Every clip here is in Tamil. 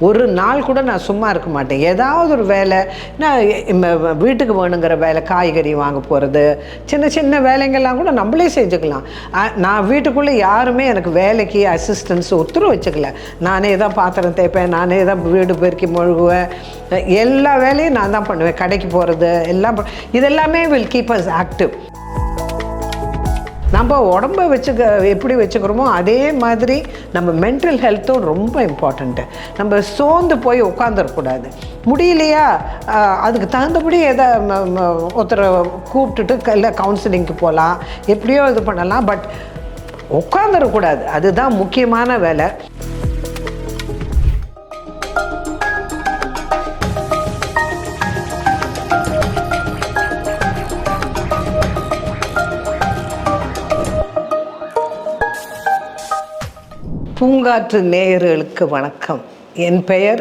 ஒரு நாள் கூட நான் சும்மா இருக்க மாட்டேன். ஏதாவது ஒரு வேலை, நான் வீட்டுக்கு வேணுங்கிற வேலை, காய்கறி வாங்க போகிறது, சின்ன சின்ன வேலைங்கள்லாம் கூட நம்மளே செஞ்சுக்கலாம். நான் வீட்டுக்குள்ளே யாருமே எனக்கு வேலைக்கு அசிஸ்டன்ஸ் ஒருத்தரும் வச்சுக்கல. நானே தான் பாத்திரம் தேய்ப்பேன், நானே தான் வீடு பெருக்கி மொழுகுவேன், எல்லா வேலையும் நான் தான் பண்ணுவேன். கடைக்கு போகிறது எல்லாம், இதெல்லாமே வில் கீப் அஸ் ஆக்டிவ். நம்ம உடம்ப எப்படி வச்சுக்கிறோமோ அதே மாதிரி நம்ம மென்டல் ஹெல்த்தும் ரொம்ப இம்பார்ட்டண்ட்டு. நம்ம சோர்ந்து போய் உட்காந்துடக்கூடாது. முடியலையா, அதுக்கு தகுந்தபடி ஒருத்தரை கூப்பிட்டுட்டு இல்லை கவுன்சிலிங்க்கு போகலாம், எப்படியோ இது பண்ணலாம். பட் உட்காந்துடக்கூடாது, அதுதான் முக்கியமான வேலை. பூங்காற்று நேயர்களுக்கு வணக்கம். என் பெயர்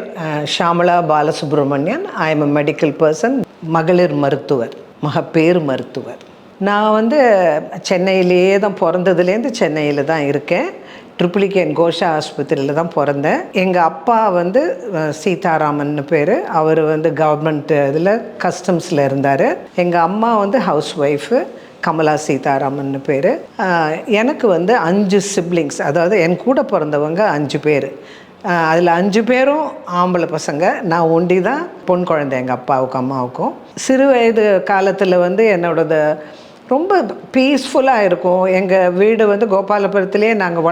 Shyamala Balasubramanian. I am a medical person, மகளிர் மருத்துவர், மகப்பேறு மருத்துவர். நான் சென்னையிலேயே தான் பிறந்ததுலேருந்து சென்னையில் தான் இருக்கேன். ட்ரிபிளிகேன் கோஷா ஆஸ்பத்திரியில் தான் பிறந்தேன். எங்கள் அப்பா சீதாராமன் பேர். அவர் கவர்மெண்ட் இதில் கஸ்டம்ஸில் இருந்தார். எங்கள் அம்மா ஹவுஸ் ஒய்ஃபு, கமலா சீதாராமன் பேர். எனக்கு 5 சிப்ளிங்ஸ், அதாவது என் கூட பிறந்தவங்க 5 பேர். அதில் 5 பேரும் ஆம்பளை பசங்க. நான் ஒண்டி தான் பொன் குழந்தை எங்கள் அப்பாவுக்கும் அம்மாவுக்கும். சிறு வயது காலத்தில் என்னோடது ரொம்ப பீஸ்ஃபுல்லாக இருக்கும். எங்கள் வீடு கோபாலபுரத்துலேயே நாங்கள்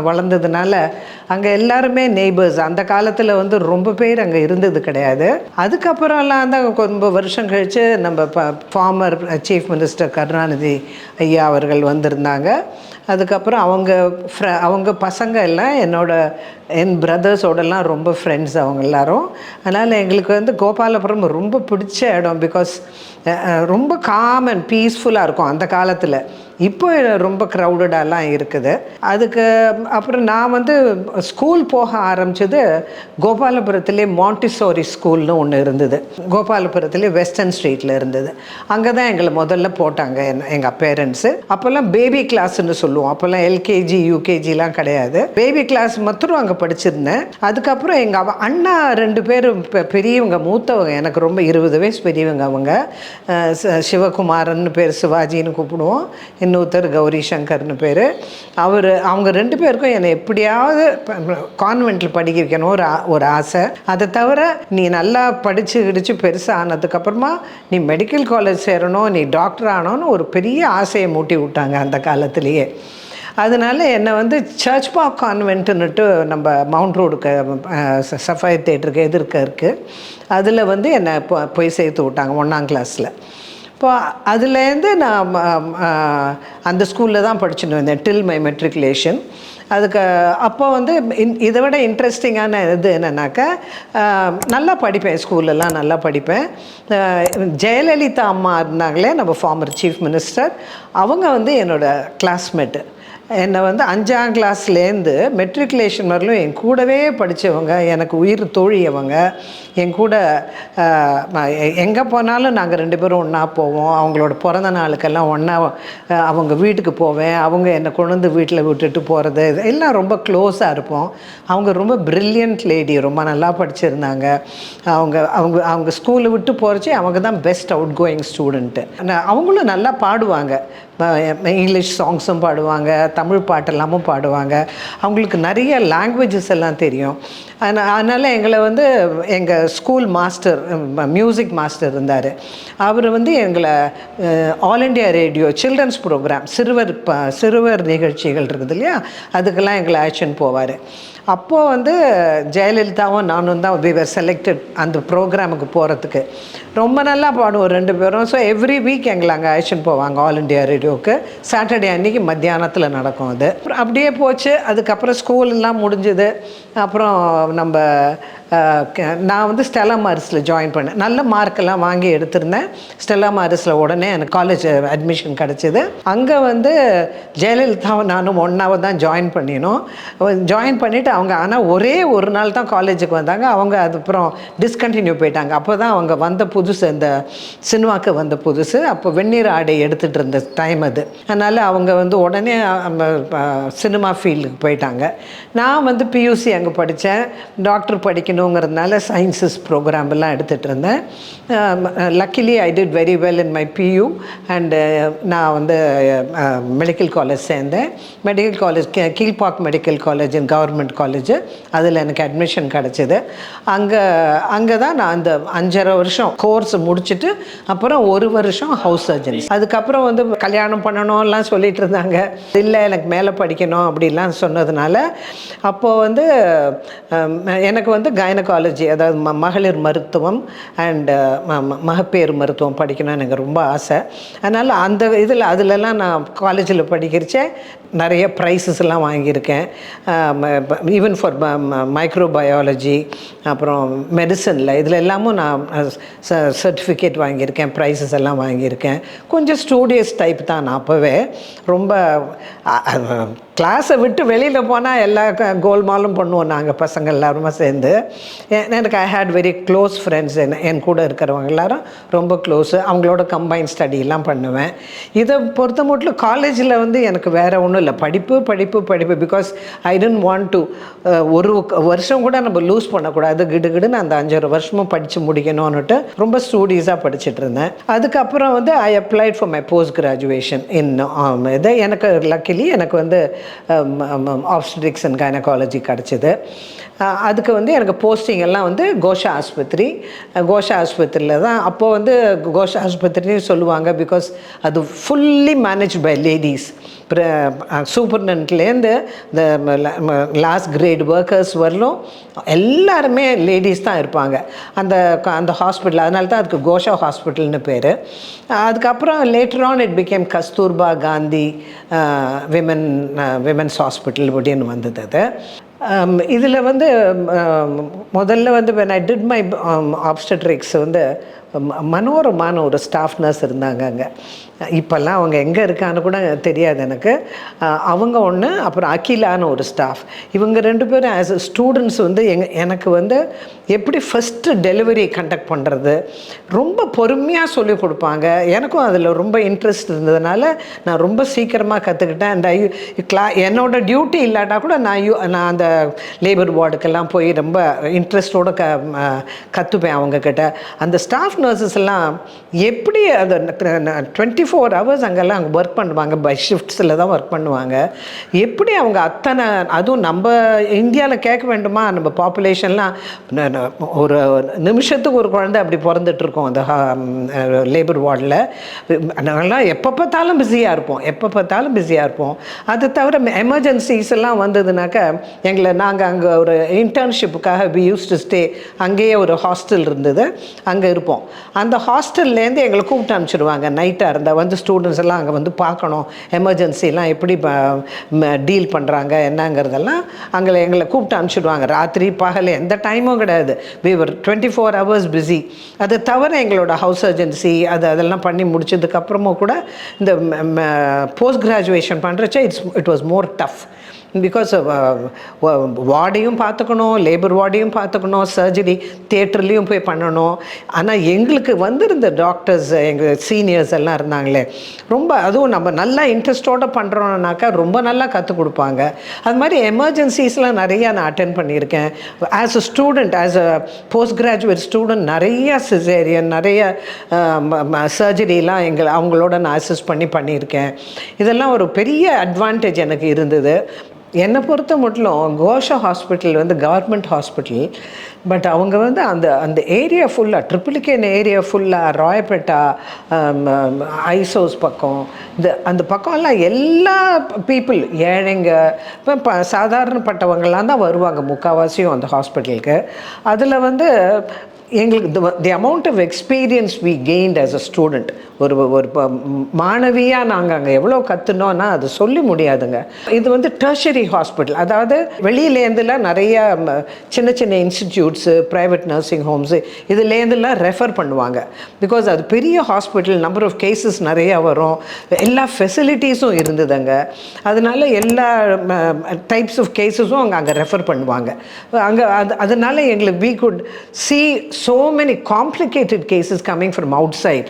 வளர்ந்ததுனால அங்கே எல்லாருமே நெய்பர்ஸ். அந்த காலத்தில் ரொம்ப பேர் அங்கே இருந்தது கிடையாது. அதுக்கப்புறம்லாம் தான் ரொம்ப வருஷம் கழித்து நம்ம ஃபார்மர் சீஃப் மினிஸ்டர் கருணாநிதி ஐயா அவர்கள் வந்திருந்தாங்க. அதுக்கப்புறம் அவங்க பசங்க எல்லாம் என் பிரதர்ஸோடலாம் ரொம்ப ஃப்ரெண்ட்ஸ் அவங்க எல்லாரும். அதனால் எங்களுக்கு கோபாலபுரம் ரொம்ப பிடிச்ச இடம். பிகாஸ் ரொம்ப காம் அண்ட் பீஸ்ஃபுல்லாக இருக்கும் அந்த காலத்தில். இப்போ ரொம்ப க்ரௌடடாலாம் இருக்குது. அதுக்கு அப்புறம் நான் ஸ்கூல் போக ஆரம்பித்தது கோபாலபுரத்துலேயே மாண்டிசோரி ஸ்கூல்னு ஒன்று இருந்தது. கோபாலபுரத்துலேயே வெஸ்டர்ன் ஸ்ட்ரீட்டில் இருந்தது. அங்கே தான் எங்களை முதல்ல போட்டாங்க எங்கள் பேரண்ட்ஸு. அப்போல்லாம் பேபி கிளாஸ்ன்னு சொல்லுவோம். அப்போல்லாம் எல்கேஜி யூகேஜிலாம் கிடையாது. பேபி கிளாஸ் மட்டும் அங்கே படிச்சிருந்தேன். அதுக்கப்புறம் எங்கள் அண்ணா 2 பேரும் பெரியவங்க, மூத்தவங்க, எனக்கு ரொம்ப 20 வயசு பெரியவங்க. அவங்க சிவகுமாரன்னு பேர், சிவாஜின்னு கூப்பிடுவோம். இன்னொருத்தர் கௌரி சங்கர்னு பேர். அவங்க 2 பேருக்கும் என்னை எப்படியாவது கான்வென்ட்டில் படிக்க வைக்கணும் ஒரு ஆசை. அதை தவிர நீ நல்லா படித்து பெருசாக ஆனதுக்கப்புறமா நீ மெடிக்கல் காலேஜ் சேரணும், நீ டாக்டர் ஆனோன்னு ஒரு பெரிய ஆசையை மூட்டி விட்டாங்க அந்த காலத்திலேயே. அதனால் என்னை சர்ச் பார்க் கான்வென்ட்டுன்னுட்டு நம்ம மவுண்ட் ரோடுக்கு சஃபயர் தேட்டருக்கு எதிர்க்க இருக்குது. அதில் என்னை போய் சேர்த்து விட்டாங்க 1ஆம் கிளாஸில். இப்போ அதுலேருந்து நான் அந்த ஸ்கூலில் தான் படிச்சுட்டு வந்தேன் டில் மை மெட்ரிகுலேஷன். அதுக்கு அப்போ இதை விட இன்ட்ரெஸ்டிங்கான இது என்னன்னாக்கா, நல்லா படிப்பேன், ஸ்கூல்லலாம் நல்லா படிப்பேன். ஜெயலலிதா அம்மா இருந்தாங்களே, நம்ம ஃபார்மர் சீஃப் மினிஸ்டர், அவங்க என்னோடய கிளாஸ்மேட்டு. என்னை 5ஆம் கிளாஸ்லேருந்து மெட்ரிகுலேஷன் வரலும் என் கூடவே படித்தவங்க, எனக்கு உயிர் தோழியவங்க. என் கூட எங்கே போனாலும் நாங்கள் 2 பேரும் ஒன்றா போவோம். அவங்களோட பிறந்த நாளுக்கெல்லாம் ஒன்றா அவங்க வீட்டுக்கு போவேன். அவங்க என்னை கொண்டு வந்து வீட்டில் விட்டுட்டு போகிறது எல்லாம் ரொம்ப க்ளோஸாக இருப்போம். அவங்க ரொம்ப ப்ரில்லியன்ட் லேடி, ரொம்ப நல்லா படிச்சிருந்தாங்க. அவங்க ஸ்கூலை விட்டு போகிறச்சே அவங்க தான் பெஸ்ட் அவுட் கோயிங் ஸ்டூடெண்ட்டு. அவங்களும் நல்லா பாடுவாங்க, இங்கிலீஷ் சாங்ஸும் பாடுவாங்க, தமிழ் பாட்டெல்லாமும் பாடுவாங்க. அவங்களுக்கு நிறைய லாங்குவேஜஸ் எல்லாம் தெரியும். அதனால் எங்களை எங்கள் ஸ்கூல் மாஸ்டர், மியூசிக் மாஸ்டர் இருந்தார். அவர் எங்களை All India Radio children's programme, சிறுவர் நிகழ்ச்சிகள் இருக்குது இல்லையா, அதுக்கெல்லாம் எங்களை அழைச்சின்னு போவார். அப்போது ஜெயலலிதாவும் நானும் தான் வி வர் செலக்டட் அந்த ப்ரோக்ராமுக்கு போகிறதுக்கு. ரொம்ப நல்லா பாடுவோம் 2 பேரும். ஸோ எவ்ரி வீக் எங்களை அங்கே அழைச்சின்னு போவாங்க ஆல் இண்டியா ரேடியோவுக்கு. சாட்டர்டே அன்றைக்கி மத்தியானத்தில் நடக்கும் அது. அப்படியே போச்சு. அதுக்கப்புறம் ஸ்கூலெல்லாம் முடிஞ்சுது. அப்புறம் நம்ம நான் வந்து ஸ்டெல்லா மாரிஸில் ஜாயின் பண்ணேன். நல்ல மார்க்கெல்லாம் வாங்கி எடுத்திருந்தேன். ஸ்டெல்லா மாரிஸில் உடனே எனக்கு காலேஜ் அட்மிஷன் கிடச்சிது. அங்கே வந்து ஜெயலலிதாவும் நானும் ஒன்றாவது தான் ஜாயின் பண்ணினோம். ஜாயின் பண்ணிவிட்டு அவங்க ஆனால் ஒரே ஒரு நாள் தான் காலேஜுக்கு வந்தாங்க. அவங்க அதுக்கப்புறம் டிஸ்கண்டினியூ போயிட்டாங்க. அப்போ தான் அவங்க வந்த புதுசு, இந்த சினிமாவுக்கு வந்த புதுசு. அப்போ வெந்நீர் ஆடை எடுத்துகிட்டு இருந்த டைம் அது. அதனால் அவங்க வந்து உடனே சினிமா ஃபீல்டுக்கு போயிட்டாங்க. நான் வந்து பியூசி அங்கே படித்தேன். டாக்டர் படிக்கணுங்கிறதுனால சயின்சஸ் ப்ரோக்ராமெல்லாம் எடுத்துகிட்டு இருந்தேன். Luckily I did very well in my PU. And நான் வந்து மெடிக்கல் காலேஜ் சேர்ந்தேன். Medical college Kilpauk medical college, government college, அதில் எனக்கு அட்மிஷன் கிடச்சிது. அங்கே தான் நான் அந்த 5.5 வருஷம் கோர்ஸ் முடிச்சுட்டு அப்புறம் 1 வருஷம் ஹவுஸ் சர்ஜன்ஸ். அதுக்கப்புறம் வந்து கல்யாணம் பண்ணணும்லாம் சொல்லிட்டு இருந்தாங்க. இல்லை எனக்கு மேலே படிக்கணும் அப்படிலாம் சொன்னதுனால அப்போது வந்து எனக்கு வந்து கைனகாலஜி, அதாவது மகளிர் மருத்துவம் அண்டு மகப்பேறு மருத்துவம் படிக்கணும்னு எனக்கு ரொம்ப ஆசை. அதனால் அந்த அதிலெல்லாம் நான் காலேஜில் படிக்கிறச்சே நிறைய ப்ரைஸஸ்லாம் வாங்கியிருக்கேன். ஈவன் ஃபார் மைக்ரோபயாலஜி, அப்புறம் மெடிசனில், இதில் எல்லாமும் நான் சர்டிஃபிகேட் வாங்கியிருக்கேன், ப்ரைஸஸ் எல்லாம் வாங்கியிருக்கேன். கொஞ்சம் ஸ்டூடியஸ் டைப் தான் நான். அப்போவே ரொம்ப கிளாஸை விட்டு வெளியில் போனால் எல்லா கோல்மாலும் பண்ணுவோம் நாங்கள் பசங்க எல்லாருமே சேர்ந்து. எனக்கு ஐ ஹேட் வெரி க்ளோஸ் ஃப்ரெண்ட்ஸ். என் கூட இருக்கிறவங்க எல்லாரும் ரொம்ப க்ளோஸு. அவங்களோட கம்பைன் ஸ்டடியெல்லாம் பண்ணுவேன். இதை பொறுத்த மட்டும் காலேஜில் வந்து எனக்கு வேறு ஒன்றும் இல்லை, படிப்பு படிப்பு படிப்பு. Because I don't want to ஒரு வருஷம் கூட நம்ம லூஸ் பண்ணக்கூடாது, கிடுன்னு அந்த 5.5 வருஷமும் படித்து முடிக்கணும்னுட்டு ரொம்ப ஸ்டூடியஸாக படிச்சுட்டு இருந்தேன். அதுக்கப்புறம் வந்து ஐ applied for my post graduation இன் இதை. எனக்கு லக்கிலி எனக்கு வந்து ஆப்ஸ்டெட்ரிக்ஸ் அண்ட் கைனகாலஜி கிடச்சிது. அதுக்கு வந்து எனக்கு போஸ்டிங் எல்லாம் வந்து கோஷா ஆஸ்பத்திரி. கோஷா ஆஸ்பத்திரியில் தான் அப்போது வந்து கோஷா ஆஸ்பத்திரின்னு சொல்லுவாங்க. பிகாஸ் அது ஃபுல்லி மேனேஜ் பை லேடிஸ். சூப்பர்டென்ட்லேருந்து இந்த லாஸ்ட் கிரேட் ஒர்க்கர்ஸ் வரலும் எல்லாருமே லேடிஸ் தான் இருப்பாங்க அந்த ஹாஸ்பிட்டல். அதனால தான் அதுக்கு கோஷா ஹாஸ்பிட்டல்னு பேர். அதுக்கப்புறம் later on it became Kasturba Gandhi women's hospital அப்படின்னு வந்தது அது. இதில் வந்து முதல்ல வந்து when I did my obstetrics வந்து மனோரமான ஒரு ஸ்டாஃப் நர்ஸ் இருந்தாங்க அங்கே. இப்போல்லாம் அவங்க எங்கே இருக்கான்னு கூட தெரியாது எனக்கு. அவங்க ஒன்று, அப்புறம் அகிலான்னு ஒரு ஸ்டாஃப். இவங்க 2 பேரும் ஆஸ் அ ஸ்டூடெண்ட்ஸ் வந்து எனக்கு வந்து எப்படி ஃபஸ்ட்டு டெலிவரி கண்டக்ட் பண்ணுறது ரொம்ப பொறுமையாக சொல்லிக் கொடுப்பாங்க. எனக்கும் அதில் ரொம்ப இன்ட்ரெஸ்ட் இருந்ததுனால நான் ரொம்ப சீக்கிரமாக கற்றுக்கிட்டேன். அந்த என்னோடய டியூட்டி இல்லாட்டா கூட நான் அந்த லேபர் வார்டுக்கெல்லாம் போய் ரொம்ப இன்ட்ரெஸ்டோடு கற்றுப்பேன் அவங்கக்கிட்ட. அந்த ஸ்டாஃப் நர்சஸ் எல்லாம் எப்படி அந்த 24 ஹவர்ஸ் அங்கெல்லாம் அங்கே ஒர்க் பண்ணுவாங்க. பை ஷிஃப்ட்ஸில் தான் ஒர்க் பண்ணுவாங்க. எப்படி அவங்க அத்தனை, அதுவும் நம்ம இந்தியாவில் கேட்க வேண்டுமா, நம்ம பாப்புலேஷன்லாம் ஒரு நிமிஷத்துக்கு ஒரு குழந்தை அப்படி பிறந்துட்டுருக்கோம் அந்த லேபர் வார்டில். நாங்கள்லாம் எப்போ பார்த்தாலும் பிஸியாக இருப்போம். அது தவிர எமர்ஜென்சிஸ் எல்லாம் வந்ததுனாக்கா நாங்கள் அங்கே ஒரு இன்டர்ன்ஷிப்புக்காக வி யூஸ் டு ஸ்டே. அங்கேயே ஒரு ஹாஸ்டல் இருந்தது, அங்கே இருப்போம். அந்த ஹாஸ்டல்லேருந்து எங்களை கூப்பிட்டு அனுப்பிச்சிடுவாங்க. நைட்டாக இருந்தால் வந்து ஸ்டூடெண்ட்ஸ் எல்லாம் அங்கே வந்து பார்க்கணும், எமர்ஜென்சிலாம் எப்படி டீல் பண்ணுறாங்க என்னங்கிறதெல்லாம் எங்களை கூப்பிட்டு அனுப்பிச்சிடுவாங்க. ராத்திரி பகல் எந்த டைமும் கிடையாது. we were 24 hours busy. அது தவிர எங்களோட ஹவுஸ் சர்ஜன்சி அதெல்லாம் பண்ணி முடிச்சதுக்கப்புறமும் கூட இந்த போஸ்ட் கிராஜுவேஷன் பண்ணுறச்சே it was more tough. Because வார்டையும் பார்த்துக்கணும், லேபர் வார்டையும் பார்த்துக்கணும், சர்ஜரி தியேட்டர்லேயும் போய் பண்ணணும். ஆனால் எங்களுக்கு வந்திருந்த டாக்டர்ஸ், எங்கள் சீனியர்ஸ் எல்லாம் இருந்தாங்களே, ரொம்ப அதுவும் நம்ம நல்லா இன்ட்ரெஸ்டோடு பண்ணுறோன்னாக்கா ரொம்ப நல்லா கற்றுக் கொடுப்பாங்க. அது மாதிரி எமர்ஜென்சிஸ்லாம் நிறையா நான் அட்டென்ட் பண்ணியிருக்கேன். As a student, as a post graduate student நிறையா சிசேரியன், நிறைய சர்ஜரிலாம் அவங்களோட நான் அசிஸ்ட் பண்ணியிருக்கேன். இதெல்லாம் ஒரு பெரிய அட்வான்டேஜ் எனக்கு இருந்தது. என்னை பொறுத்த மட்டும் கோஷா ஹாஸ்பிட்டல் வந்து கவர்மெண்ட் ஹாஸ்பிட்டல். பட் அவங்க வந்து அந்த ஏரியா ஃபுல்லாக, ட்ரிபிளிகேன் ஏரியா ஃபுல்லாக, ராயப்பேட்டா, ஐசோஸ் பக்கம், அந்த பக்கம்லாம் எல்லா பீப்புள், ஏழைங்க, இப்போ சாதாரணப்பட்டவங்களாம் தான் வருவாங்க முக்கால்வாசியும் அந்த ஹாஸ்பிட்டலுக்கு. அதில் வந்து எங்களுக்கு the amount of experience we gained as a student, ஒரு மாணவியாக நாங்கள் அங்கே எவ்வளோ கற்றுனோன்னா அது சொல்லி முடியாதுங்க. இது வந்து டெர்ஷரி கம்யூனிட்டி ஹாஸ்பிட்டல், அதாவது வெளியிலேருந்துலாம் நிறைய சின்ன சின்ன இன்ஸ்டிடியூட்ஸு, ப்ரைவேட் நர்சிங் ஹோம்ஸு இதுலேருந்துலாம் ரெஃபர் பண்ணுவாங்க. பிகாஸ் அது பெரிய ஹாஸ்பிட்டல், நம்பர் ஆஃப் கேசஸ் நிறையா வரும், எல்லா ஃபெசிலிட்டிஸும் இருந்ததுங்க. அதனால எல்லா டைப்ஸ் ஆஃப் கேஸஸும் அங்கே ரெஃபர் பண்ணுவாங்க. அங்கே அதனால எங்களுக்கு we could see so many complicated cases coming from outside,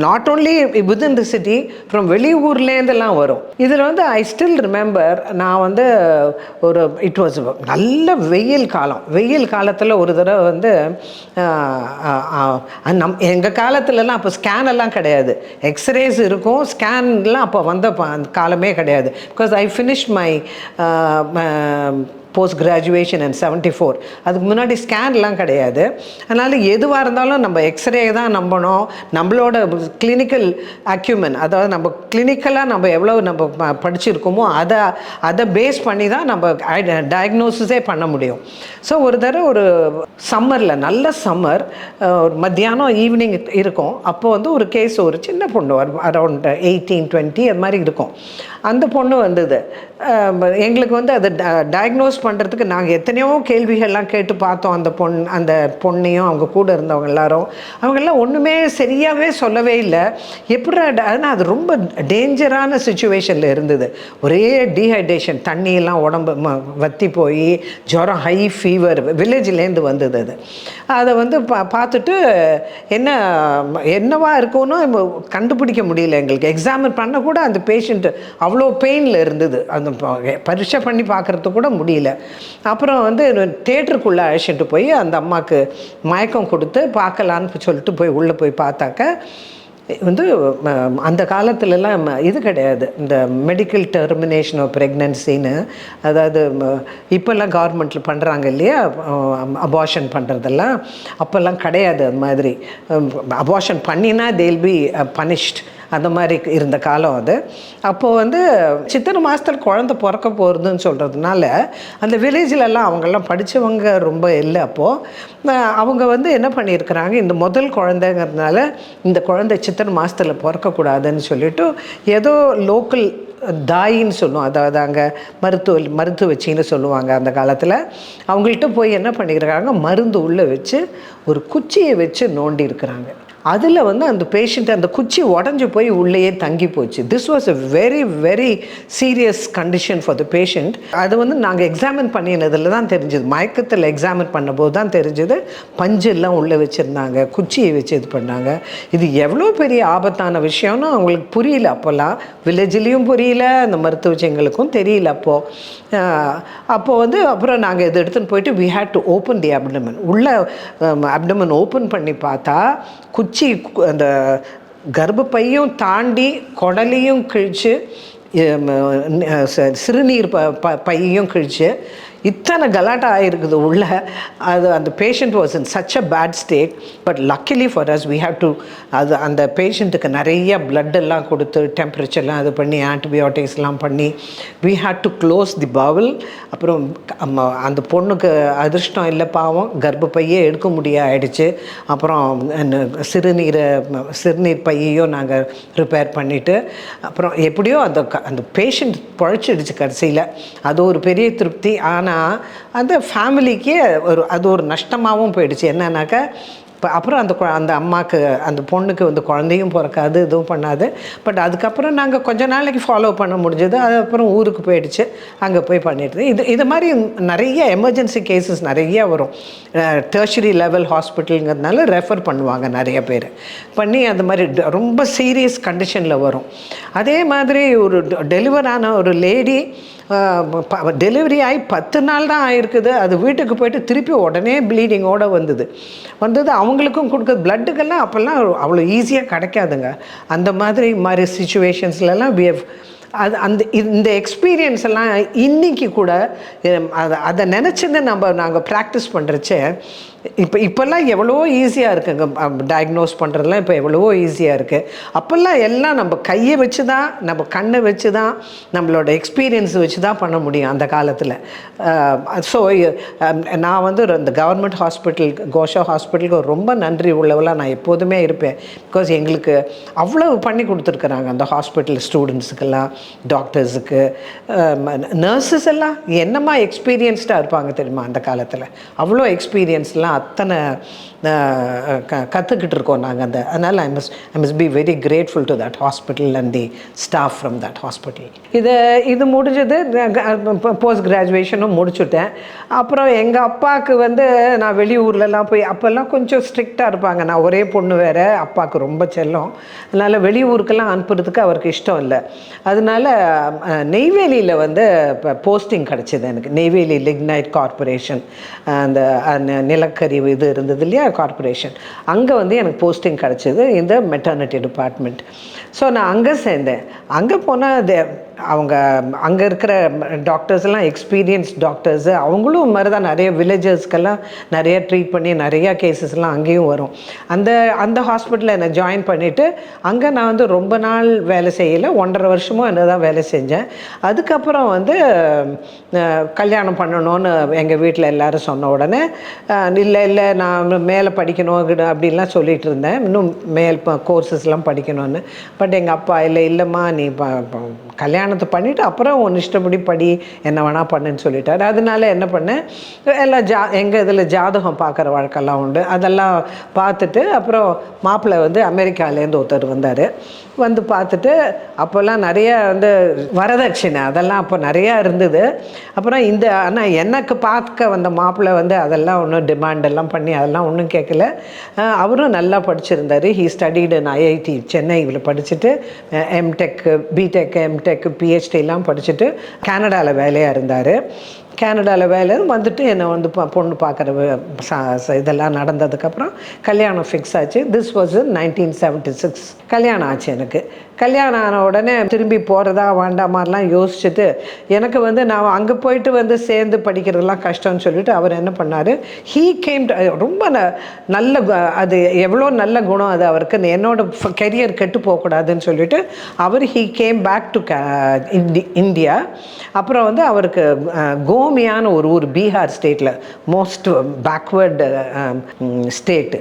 not only within the city, from வெளியூர்லேருந்தெல்லாம் வரும். இதில் வந்து ஐ ஸ்டில் ரிமெம்பர், நான் வந்து ஒரு இட் வாஸ் நல்ல வெயில் காலத்தில் ஒரு தடவை வந்து எங்கள் காலத்துலலாம் அப்போ ஸ்கேன் எல்லாம் கிடையாது, எக்ஸ்ரேஸ் இருக்கும், ஸ்கேன்லாம் அப்போ வந்த காலமே கிடையாது. Because I finish my post graduation இன் 74. அதுக்கு முன்னாடி ஸ்கேன்லாம் கிடையாது. அதனால் எதுவாக இருந்தாலும் நம்ம எக்ஸ்ரே தான் நம்பணும். நம்மளோட கிளினிக்கல் அக்யூமெண்ட், அதாவது நம்ம கிளினிக்கலாக நம்ம எவ்வளோ நம்ம படிச்சிருக்கோமோ அதை பேஸ் பண்ணி தான் நம்ம டயக்னோசிஸே பண்ண முடியும். ஸோ ஒரு தடவை ஒரு சம்மரில், நல்ல சம்மர், மத்தியானம் ஈவினிங் இருக்கும். அப்போது வந்து ஒரு கேஸ், ஒரு சின்ன பொண்ணு அரௌண்ட் 18-20 அது மாதிரி இருக்கும். அந்த பொண்ணு வந்தது. எங்களுக்கு வந்து அதை டயக்னோஸ் பண்ணுறதுக்கு நாங்கள் எத்தனையோ கேள்விகள்லாம் கேட்டு பார்த்தோம். அந்த பொண்ணையும் அவங்க கூட இருந்தவங்க அவங்கெல்லாம் ஒன்றுமே சரியாகவே சொல்லவே இல்லை. எப்படி ஆனால் அது ரொம்ப டேஞ்சரான சுச்சுவேஷனில் இருந்தது. ஒரே டீஹைட்ரேஷன், தண்ணியெல்லாம் உடம்பு வற்றி போய் ஜுரம், ஹை ஃபீவர், வில்லேஜ்லேருந்து வந்தது. அதை வந்து பார்த்துட்டு என்னவா இருக்கும்னு கண்டுபிடிக்க முடியல. எங்களுக்கு எக்ஸாமின் பண்ணக்கூட அந்த பேஷண்ட்டு அவ்வளோ பெயினில் இருந்தது. அந்த பரீட்சை பண்ணி பார்க்குறது கூட முடியல. அப்புறம் வந்து தேட்டருக்குள்ளே அழைச்சிட்டு போய் அந்த அம்மாவுக்கு மயக்கம் கொடுத்து பார்க்கலான்னு சொல்லிட்டு உள்ளே போய் பார்த்தாக்க வந்து அந்த காலத்துலலாம் இது கிடையாது, இந்த மெடிக்கல் டெர்மினேஷன் ஆஃப் ப்ரெக்னன்சின்னு. அதாவது இப்போல்லாம் கவர்மெண்ட்டில் பண்ணுறாங்க இல்லையா, அபார்ஷன் பண்ணுறதெல்லாம். அப்போல்லாம் கிடையாது. அது மாதிரி அபார்ஷன் பண்ணினா தேல் பி பனிஷ்ட், அந்த மாதிரி இருந்த காலம் அது. அப்போது வந்து சித்திரை மாதத்தில் குழந்தை பிறக்க போகிறதுன்னு சொல்கிறதுனால அந்த வில்லேஜிலலாம் அவங்கெல்லாம் படித்தவங்க ரொம்ப இல்லை. அப்போது அவங்க வந்து என்ன பண்ணியிருக்கிறாங்க, இந்த முதல் குழந்தைங்கிறதுனால இந்த குழந்தை சித்திரை மாதத்தில் பிறக்கக்கூடாதுன்னு சொல்லிவிட்டு ஏதோ லோக்கல் தாயின்னு சொல்லுவோம், அதாவது அங்கே மருத்துவச்சின்னு சொல்லுவாங்க அந்த காலத்தில். அவங்கள்ட்ட போய் என்ன பண்ணியிருக்காங்க, மருந்து உள்ளே வச்சு ஒரு குச்சியை வச்சு நோண்டி இருக்கிறாங்க. அதில் வந்து அந்த பேஷண்ட், அந்த குச்சி உடஞ்சி போய் உள்ளேயே தங்கி போச்சு. This was a very very serious condition for the patient. அது வந்து நாங்கள் எக்ஸாமின் பண்ணினதில் தான் தெரிஞ்சது, மயக்கத்தில் எக்ஸாமின் பண்ணும்போது தான் தெரிஞ்சது. பஞ்செல்லாம் உள்ளே வச்சுருந்தாங்க, குச்சியை வச்சு இது பண்ணாங்க. இது எவ்வளோ பெரிய ஆபத்தான விஷயம்னு அவங்களுக்கு புரியல அப்போல்லாம். வில்லேஜ்லேயும் புரியல, அந்த மருத்துவச்சிங்களுக்கும் தெரியல அப்போது வந்து அப்புறம் நாங்கள் இதை எடுத்துன்னு போயிட்டு we had to open the abdomen. உள்ள அப்டமன் ஓப்பன் பண்ணி பார்த்தா குச்சி அந்த கர்ப்பப்பையும் தாண்டி குடலையும் கிழிச்சு, சிறுநீர் பையையும் கிழிச்சு, இத்தனை கலாட்டா ஆகிருக்குது உள்ள. அந்த patient was in such a bad state. But luckily for us we have to அந்த பேஷண்ட்டுக்கு நிறைய பிளட்டெல்லாம் கொடுத்து டெம்பரேச்சர்லாம் இது பண்ணி ஆன்டிபயோட்டிக்ஸ்லாம் பண்ணி we had to close the bowel. அப்புறம் அந்த பொண்ணுக்கு அதிர்ஷ்டம் இல்லை, பாவம், கர்ப்பப்பையே எடுக்க முடியாயிடுச்சு. அப்புறம் சிறுநீர் பையையும் நாங்கள் ரிப்பேர் பண்ணிவிட்டு அப்புறம் எப்படியோ அந்த பேஷண்ட் பழச்சிடுச்சு கடைசியில். அது ஒரு பெரிய திருப்தி. ஆனால் அந்த ஃபேமிலிக்கே அது ஒரு நஷ்டமாகவும் போயிடுச்சு. என்னன்னாக்கா அப்புறம் அந்த அம்மாவுக்கு, அந்த பொண்ணுக்கு வந்து குழந்தையும் பிறக்காது, இதுவும் பண்ணாது. பட் அதுக்கப்புறம் நாங்கள் கொஞ்ச நாளைக்கு ஃபாலோ பண்ண முடிஞ்சது. அதுக்கப்புறம் ஊருக்கு போயிடுச்சு, அங்கே போய் பண்ணிட்டு இது மாதிரி நிறைய எமர்ஜென்சி கேசஸ் நிறைய வரும். டெர்ஷரி லெவல் ஹாஸ்பிட்டலுங்கிறதுனால ரெஃபர் பண்ணுவாங்க நிறைய பேர் பண்ணி. அந்த மாதிரி ரொம்ப சீரியஸ் கண்டிஷனில் வரும். அதே மாதிரி ஒரு டெலிவர் ஆன ஒரு லேடி டெலிவரி ஆகி 10 நாள் தான் ஆகிருக்குது. அது வீட்டுக்கு போயிட்டு திருப்பி உடனே ப்ளீடிங்கோடு வந்தது. அவங்களுக்கும் கொடுக்குற பிளட்டுக்கெல்லாம் அப்போல்லாம் அவ்வளோ ஈஸியாக கிடைக்காதுங்க. அந்த மாதிரி சிச்சுவேஷன்ஸ்லாம் இந்த எக்ஸ்பீரியன்ஸ் எல்லாம் இன்றைக்கி கூட அதை நினச்சின்னு நாங்கள் ப்ராக்டிஸ் பண்ணுறச்சே இப்போல்லாம் எவ்வளோ ஈஸியாக இருக்குங்க. டயக்னோஸ் பண்ணுறதுலாம் இப்போ எவ்வளவோ ஈஸியாக இருக்குது. அப்போல்லாம் எல்லாம் நம்ம கையை வச்சு தான், நம்ம கண்ணை வச்சு தான், நம்மளோட எக்ஸ்பீரியன்ஸ் வச்சு தான் பண்ண முடியும் அந்த காலத்தில். ஸோ நான் வந்து இந்த கவர்மெண்ட் ஹாஸ்பிட்டல், கோஷா ஹாஸ்பிட்டலுக்கு ரொம்ப நன்றி உள்ளவளாக நான் எப்போதுமே இருப்பேன். பிகாஸ் எங்களுக்கு அவ்வளோ பண்ணி கொடுத்துருக்குறாங்க அந்த ஹாஸ்பிட்டல் ஸ்டூடெண்ட்ஸுக்கெல்லாம். டாக்டர்ஸுக்கு. நர்சஸ் எல்லாம் என்னம்மா எக்ஸ்பீரியன்ஸ்டாக இருப்பாங்க தெரியுமா அந்த காலத்தில். அவ்வளோ எக்ஸ்பீரியன்ஸ்லாம் அத்தனை கற்றுக்கிட்டு இருக்கோம் நாங்கள் அதனால் I must be very grateful to that hospital and the staff from that hospital. இது முடிஞ்சது. போஸ்ட் கிராஜுவேஷனும் முடிச்சுட்டேன். அப்புறம் எங்கள் அப்பாவுக்கு வந்து நான் வெளியூர்லலாம் போய் அப்போல்லாம் கொஞ்சம் ஸ்ட்ரிக்டாக இருப்பாங்க. நான் ஒரே பொண்ணு வேறு, அப்பாவுக்கு ரொம்ப செல்லம். அதனால் வெளியூருக்கெல்லாம் அனுப்புறதுக்கு அவருக்கு இஷ்டம் இல்லை. அதனால நெய்வேலியில் வந்து இப்போ போஸ்டிங் கிடச்சிது எனக்கு. நெய்வேலி லிக்னைட் கார்பரேஷன், அந்த நிலக்கரி இது இருந்தது இல்லையா கார்பரேஷன், அங்கே வந்து எனக்கு போஸ்டிங் கிடச்சிது இந்த மெட்டர்னிட்டி டிபார்ட்மெண்ட். ஸோ நான் அங்கே சேர்ந்தேன். அங்கே போனால் அவங்க அங்கே இருக்கிற டாக்டர்ஸ்லாம் எக்ஸ்பீரியன்ஸ் டாக்டர்ஸு, அவங்களும் மாதிரி தான் நிறைய வில்லேஜர்ஸ்க்கெல்லாம் நிறைய ட்ரீட் பண்ணி நிறையா கேசஸ்லாம் அங்கேயும் வரும். அந்த ஹாஸ்பிட்டலில் என்னை ஜாயின் பண்ணிவிட்டு அங்கே நான் வந்து ரொம்ப நாள் வேலை செய்யலை, 1.5 வருஷமும் என்ன தான் வேலை செஞ்சேன். அதுக்கப்புறம் வந்து கல்யாணம் பண்ணணும்னு எங்கள் வீட்டில் எல்லோரும் சொன்ன உடனே இல்லை நான் மேலே படிக்கணும் அப்படின்லாம் சொல்லிகிட்டு இருந்தேன். இன்னும் கோர்சஸ்லாம் படிக்கணும்னு. பட் எங்கள் அப்பா இல்லைம்மா நீ கல்யாணத்தை பண்ணிவிட்டு அப்புறம் ஒன்று இஷ்டப்படி படி, என்ன வேணால் பண்ணுன்னு சொல்லிட்டாரு. அதனால என்ன பண்ணேன், எல்லாம் எங்கள் இதில் ஜாதகம் பார்க்குற வழக்கெல்லாம் உண்டு. அதெல்லாம் பார்த்துட்டு அப்புறம் மாப்பிள்ளை வந்து அமெரிக்காலேருந்து ஒருத்தர் வந்தார். வந்து பார்த்துட்டு அப்போல்லாம் நிறைய வந்து வரதட்சணை அதெல்லாம் அப்போ நிறையா இருந்தது. அப்புறம் ஆனால் எனக்கு பார்க்க வந்த மாப்பிள்ளை வந்து அதெல்லாம் ஒன்றும் டிமாண்டெல்லாம் பண்ணி அதெல்லாம் ஒன்றும் கேட்கல. அவரும் நல்லா படிச்சிருந்தார். ஹீ ஸ்டடிடு இன் ஐஐடி சென்னையில் படிச்சுட்டு எம்டெக், பிடெக், எம்டெக், பிஹெச்டிலாம் படிச்சுட்டு கனடாவில் வேலையாக இருந்தார். கனடாவில் வேலை வந்துட்டு என்னை வந்து பொண்ணு பார்க்குற இதெல்லாம் நடந்ததுக்கப்புறம் கல்யாணம் ஃபிக்ஸ் ஆச்சு. திஸ் வாஸ் இன் 1976 கல்யாணம் ஆச்சு எனக்கு. கல்யாணம் ஆன உடனே திரும்பி போகிறதா வேண்டாமாரெலாம் யோசிச்சுட்டு எனக்கு வந்து நான் அங்கே போயிட்டு வந்து சேர்ந்து படிக்கிறதுலாம் கஷ்டம்னு சொல்லிட்டு அவர் என்ன பண்ணார், ஹீ கேம், ரொம்ப நல்ல அது எவ்வளோ நல்ல குணம் அது அவருக்கு, என்னோட கெரியர் கெட்டு போகக்கூடாதுன்னு சொல்லிட்டு he came back to India. அப்புறம் வந்து அவருக்கு கோமியான ஒரு ஊர் பீகார் ஸ்டேட்டில் மோஸ்ட் பேக்வேர்டு ஸ்டேட்டு,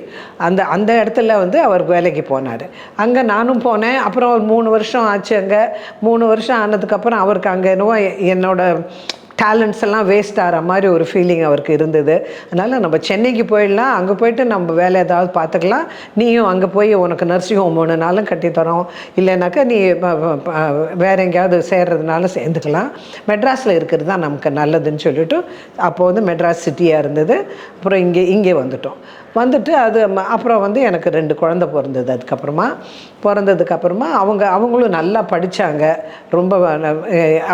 அந்த இடத்துல வந்து அவர் வேலைக்கு போனார். அங்கே நானும் போனேன். அப்புறம் ஒரு 3 வருஷம் ஆச்சு. அங்கே 3 வருஷம் ஆனதுக்கப்புறம் அவருக்கு அங்கே என்னவோ என்னோட டேலண்ட்ஸ் எல்லாம் வேஸ்ட் ஆகிற மாதிரி ஒரு ஃபீலிங் அவருக்கு இருந்தது. அதனால் நம்ம சென்னைக்கு போயிடலாம், அங்கே போய்ட்டு நம்ம வேலை ஏதாவது பார்த்துக்கலாம், நீயும் அங்கே போய் உனக்கு நர்சிங் ஹோம் 3 நாளும் கட்டித்தரோம், இல்லைனாக்கா நீ வேறு எங்கேயாவது சேர்றதுனால சேர்ந்துக்கலாம், மெட்ராஸில் இருக்கிறது தான் நமக்கு நல்லதுன்னு சொல்லிவிட்டு அப்போது வந்து மெட்ராஸ் சிட்டியாக இருந்தது. அப்புறம் இங்கே வந்துட்டு அப்புறம் வந்து எனக்கு 2 குழந்தை பிறந்தது. பிறந்ததுக்கப்புறமா அவங்களும் நல்லா படித்தாங்க. ரொம்ப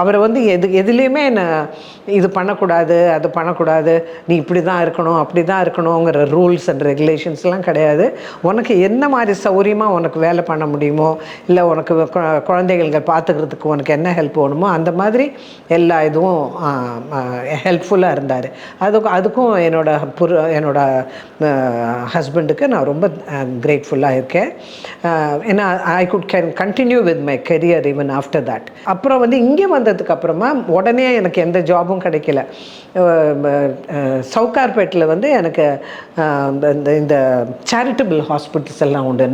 அவரை வந்து எதுலேயுமே இது பண்ணக்கூடாது, அது பண்ணக்கூடாது, நீ இப்படி தான் இருக்கணும், அப்படி தான் இருக்கணுங்கிற ரூல்ஸ் அண்ட் ரெகுலேஷன்ஸ்லாம் கிடையாது. உனக்கு என்ன மாதிரி சௌகரியமாக உனக்கு வேலை பண்ண முடியுமோ, இல்லை உனக்கு குழந்தைகள் பார்த்துக்கிறதுக்கு உனக்கு என்ன ஹெல்ப் வேணுமோ அந்த மாதிரி எல்லா இதுவும் ஹெல்ப்ஃபுல்லாக இருந்தார். அதுக்கும் என்னோட ஹஸ்பண்டுக்கு நான் ரொம்ப கிரேட்ஃபுல்லாக இருக்கேன். ஏன்னா I can continue with my career even after that. அப்புறம் வந்து இங்கே வந்ததுக்கப்புறமா உடனே எனக்கு எந்த ஜாபும் கிடைக்கல. சவுகார்பேட்டில் வந்து எனக்கு இந்த சேரிட்டபிள் ஹாஸ்பிட்டல்ஸ் எல்லாம் உண்டு.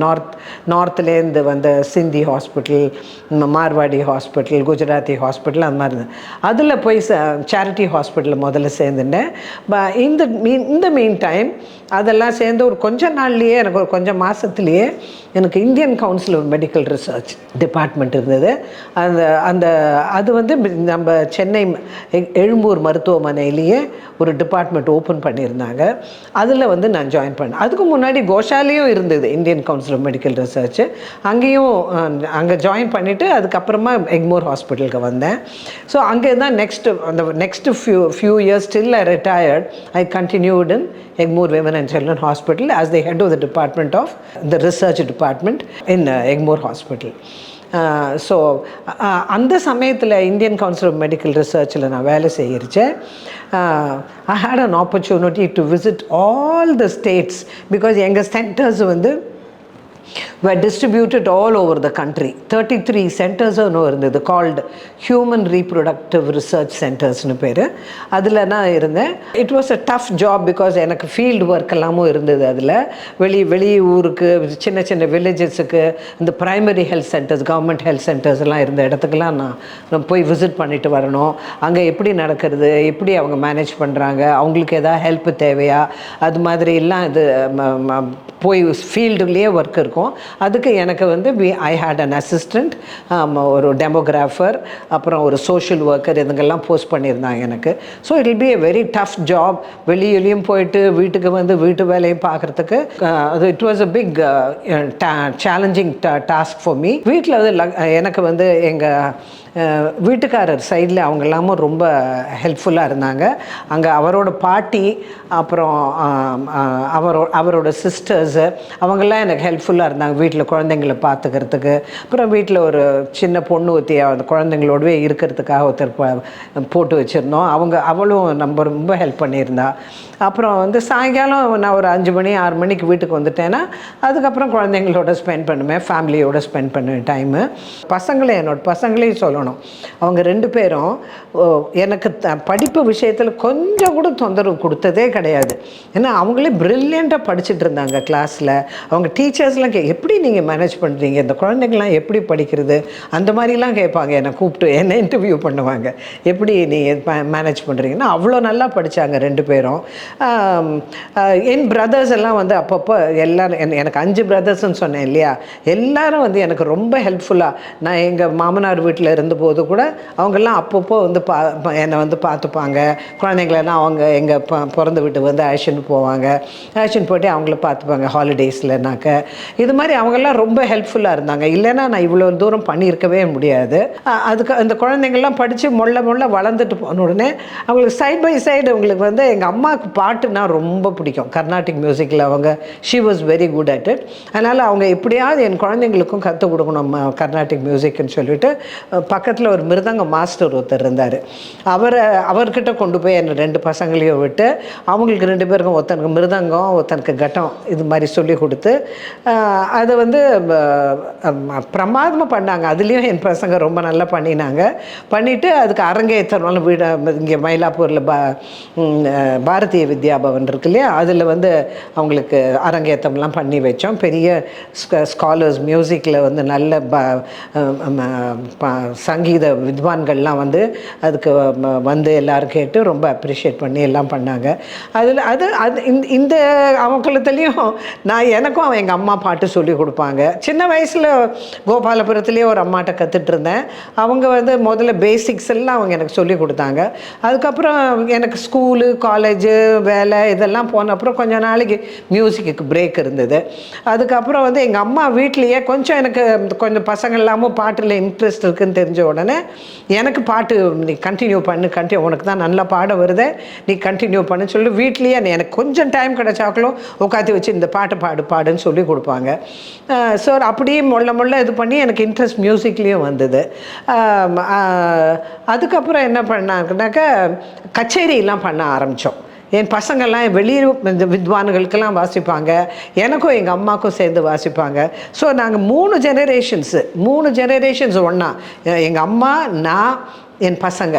நார்த்லேருந்து வந்து Sindhi hospital, Marwari hospital, Gujarati hospital, அந்த மாதிரி இருந்தது. அதில் போய் சேரிட்டி ஹாஸ்பிட்டலில் முதல்ல சேர்ந்துட்டேன். இந்த மீன் டைம் அதெல்லாம் சேர்ந்து ஒரு கொஞ்ச நாள்லேயே எனக்கு ஒரு கொஞ்சம் மாதத்துலேயே எனக்கு Indian council of Medical Research department இருந்தது. அது வந்து நம்ம சென்னை எழும்பூர் மருத்துவமனையிலேயே ஒரு டிபார்ட்மெண்ட் ஓப்பன் பண்ணியிருந்தாங்க. அதில் வந்து நான் ஜாயின் பண்ணேன். அதுக்கு முன்னாடி கோஷாலேயும் இருந்தது Indian council of Medical Research. அங்கே ஜாயின் பண்ணிவிட்டு அதுக்கப்புறமா எக்மோர் ஹாஸ்பிட்டலுக்கு வந்தேன். ஸோ அங்கே தான் next few years till I retired, I continued in Egmore Women and Children Hospital as the head of the department of the research department in Egmore Hospital. So அந்த சமயத்தில் இந்தியன் கவுன்சில் ஆஃப் மெடிக்கல் ரிசர்ச்சில் நான் வேலை செய்கிறச்சேன். I had an opportunity to visit all the states. Because எங்கள் சென்டர்ஸ் வந்து were distributed all over the country. 33 centers இருந்தது called Human Reproductive Research Centers னு பேர். அதில் நான் இருந்தேன். It was a tough job because எனக்கு ஃபீல்டு ஒர்க் எல்லாமும் இருந்தது. அதில் வெளி ஊருக்கு சின்ன சின்ன வில்லேஜஸுக்கு இந்த primary health centres, government health centres எல்லாம் இருந்த இடத்துக்கெல்லாம் நான் போய் விசிட் பண்ணிட்டு வரணும். அங்கே எப்படி நடக்கிறது, எப்படி அவங்க மேனேஜ் பண்ணுறாங்க, அவங்களுக்கு எதாவது ஹெல்ப் தேவையா, அது மாதிரி எல்லாம் இது போய் ஃபீல்டுலேயே ஒர்க் இருக்கும். அதுக்கு எனக்கு வந்து ஐ ஹேட் அன் அசிஸ்டண்ட், ஒரு டெமோகிராஃபர், அப்புறம் ஒரு சோஷியல் ஒர்க்கர், இதுங்கெல்லாம் போஸ்ட் பண்ணியிருந்தாங்க எனக்கு. So it will be a very tough job. வெளியிலையும் போயிட்டு வீட்டுக்கு வந்து வீட்டு வேலையும் பார்க்குறதுக்கு அது it was a big challenging task for me. வீட்டில் வந்து எனக்கு வந்து எங்கள் வீட்டுக்காரர் சைடில் அவங்க எல்லாமும் ரொம்ப ஹெல்ப்ஃபுல்லாக இருந்தாங்க. அங்கே அவரோட பாட்டி, அப்புறம் அவரோட சிஸ்டர்ஸு, அவங்கெல்லாம் எனக்கு ஹெல்ப்ஃபுல்லாக இருந்தாங்க வீட்டில் குழந்தைங்கள பார்த்துக்கிறதுக்கு. அப்புறம் வீட்டில் ஒரு சின்ன பொண்ணு ஊற்றி அந்த குழந்தைங்களோடவே இருக்கிறதுக்காக ஒருத்தர் போட்டு வச்சுருந்தோம். அவளும் நம்ம ரொம்ப ஹெல்ப் பண்ணியிருந்தா. அப்புறம் வந்து சாயங்காலம் நான் ஒரு 5 மணி 6 மணிக்கு வீட்டுக்கு வந்துட்டேன்னா அதுக்கப்புறம் குழந்தைங்களோட ஸ்பெண்ட் பண்ணுவேன், ஃபேமிலியோடு ஸ்பெண்ட் பண்ணுவேன் டைமு. என்னோடய பசங்களையும் சொல்லணும், அவங்க 2 பேரும் எனக்கு படிப்பு விஷயத்தில் கொஞ்சம் கூட தொந்தரவு கொடுத்ததே கிடையாது. ஏன்னா அவங்களே ப்ரில்லியண்ட்டாக படிச்சுட்டு இருந்தாங்க கிளாஸில். அவங்க டீச்சர்ஸ்லாம் எப்படி நீங்கள் மேனேஜ் பண்ணுறீங்க, இந்த குழந்தைங்களாம் எப்படி படிக்கிறது, அந்த மாதிரிலாம் கேட்பாங்க. என்னை கூப்பிட்டு என்ன இன்டர்வியூ பண்ணுவாங்க, எப்படி நீங்கள் மேனேஜ் பண்ணுறீங்கன்னா. அவ்வளோ நல்லா படித்தாங்க 2 பேரும். என் பிரதர்ஸ் எல்லாம் வந்து அப்பப்போ எல்லோரும், எனக்கு 5 பிரதர்ஸ்ன்னு சொன்னேன் இல்லையா, எல்லோரும் வந்து எனக்கு ரொம்ப ஹெல்ப்ஃபுல்லாக. நான் எங்கள் மாமனார் வீட்டில் இருந்தபோது கூட அவங்கெல்லாம் அப்பப்போ வந்து என்னை வந்து பார்த்துப்பாங்க. குழந்தைங்களெல்லாம் அவங்க எங்கள் பிறந்த வீட்டுக்கு வந்து அழைச்சின்னு போவாங்க, அழைச்சின்னு போய்ட்டு அவங்கள பார்த்துப்பாங்க ஹாலிடேஸ்லனாக்க. இது மாதிரி அவங்கெல்லாம் ரொம்ப ஹெல்ப்ஃபுல்லாக இருந்தாங்க. இல்லைன்னா நான் இவ்வளோ தூரம் பண்ணியிருக்கவே முடியாது. அதுக்கு அந்த குழந்தைங்கள்லாம் படித்து மொள்ள வளர்ந்துட்டு போன உடனே அவங்களுக்கு சைட் பை சைடு அவங்களுக்கு வந்து எங்கள் அம்மாவுக்கு பாட்டுனா ரொம்ப பிடிக்கும். கர்நாடிக் மியூசிக்கில் அவங்க she was very good at it. அதனால் அவங்க எப்படியாவது என் குழந்தைங்களுக்கும் கற்றுக் கொடுக்கணும் கர்நாடிக் மியூசிக்னு சொல்லிட்டு பக்கத்தில் ஒரு மிருதங்க மாஸ்டர் ஒருத்தர் இருந்தார். அவர்கிட்ட கொண்டு போய் என் 2 பசங்களையும் விட்டு அவங்களுக்கு 2 பேருக்கும் ஒருத்தனுக்கு மிருதங்கம், ஒருத்தனுக்கு கட்டம், இது மாதிரி சொல்லி கொடுத்து அதை வந்து பிரமாதமாக பண்ணாங்க. அதுலேயும் என் பசங்க ரொம்ப நல்லா பண்ணிவிட்டு அதுக்கு அரங்கேற்றணும். வீடு இங்கே மயிலாப்பூரில் பாரதிய வித்யாபவன் இருக்கு இல்லையா, அதில் வந்து அவங்களுக்கு அரங்கேற்றம்லாம் பண்ணி வச்சோம். பெரிய ஸ்காலர்ஸ், மியூசிக்கில் வந்து நல்ல சங்கீத வித்வான்கள்லாம் வந்து அதுக்கு வந்து எல்லோரும் கேட்டு ரொம்ப அப்ரிஷியேட் பண்ணி எல்லாம் பண்ணாங்க. இந்த அவங்களத்துலேயும் எனக்கும் எங்கள் அம்மா பாட்டு சொல்லி கொடுப்பாங்க. சின்ன வயசில் கோபாலபுரத்துலேயே ஒரு அம்மாட்ட கற்றுட்டு இருந்தேன். அவங்க வந்து முதல்ல பேசிக்ஸ் எல்லாம் அவங்க எனக்கு சொல்லி கொடுத்தாங்க. அதுக்கப்புறம் எனக்கு ஸ்கூலு, காலேஜு, வேலை இதெல்லாம் போன அப்புறம் கொஞ்சம் நாளைக்கு மியூசிக்கு பிரேக் இருந்தது. அதுக்கப்புறம் வந்து எங்கள் அம்மா வீட்லேயே கொஞ்சம் எனக்கு கொஞ்சம் பசங்க இல்லாமல் பாட்டில் இன்ட்ரெஸ்ட் இருக்குதுன்னு தெரிஞ்ச உடனே எனக்கு பாட்டு நீ கண்டினியூ பண்ணு, உனக்கு தான் நல்லா பாட வருது, நீ கண்டினியூ பண்ணு சொல்லி வீட்லேயே எனக்கு கொஞ்சம் டைம் கிடைச்சாக்களும் உட்காந்து வச்சு இந்த பாட்டு பாடுன்னு சொல்லி கொடுப்பாங்க. ஸோ அப்படியே மொள்ள இது பண்ணி எனக்கு இன்ட்ரெஸ்ட் மியூசிக்லேயும் வந்தது. அதுக்கப்புறம் என்ன பண்ணாங்கனாக்கா கச்சேரியெல்லாம் பண்ண ஆரம்பித்தோம். என் பசங்கள்லாம் வெளியூர் இந்த வித்வான்களுக்கெல்லாம் வாசிப்பாங்க, எனக்கும் எங்கள் அம்மாவுக்கும் சேர்ந்து வாசிப்பாங்க. ஸோ நாங்கள் 3 ஜெனரேஷன்ஸ் ஒன்றா, எங்கள் அம்மா, நான், என் பசங்க,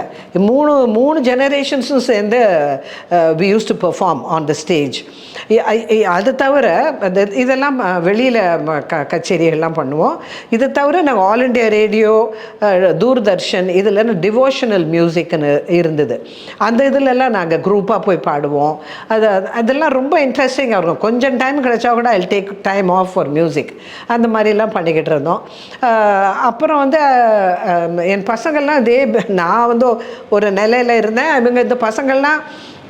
மூணு ஜெனரேஷன்ஸும் சேர்ந்து we use to perform on the stage. அது தவிர இதெல்லாம் வெளியில் கச்சேரியெல்லாம் பண்ணுவோம். இது தவிர நாங்கள் ஆல் இண்டியா ரேடியோ, தூர்தர்ஷன், இதில் டிவோஷனல் மியூசிக்னு இருந்தது. அந்த இதிலெல்லாம் நாங்கள் குரூப்பாக போய் பாடுவோம். அதெல்லாம் ரொம்ப இன்ட்ரெஸ்டிங்காக இருக்கும். கொஞ்சம் டைம் கிடைச்சா கூட I take time off for music, அந்த மாதிரிலாம் பண்ணிக்கிட்டு இருந்தோம். அப்புறம் வந்து என் பசங்கள்லாம் நான் வந்து ஒரு நிலையில் இருந்தேன். இவங்க இந்த பசங்கள்லாம்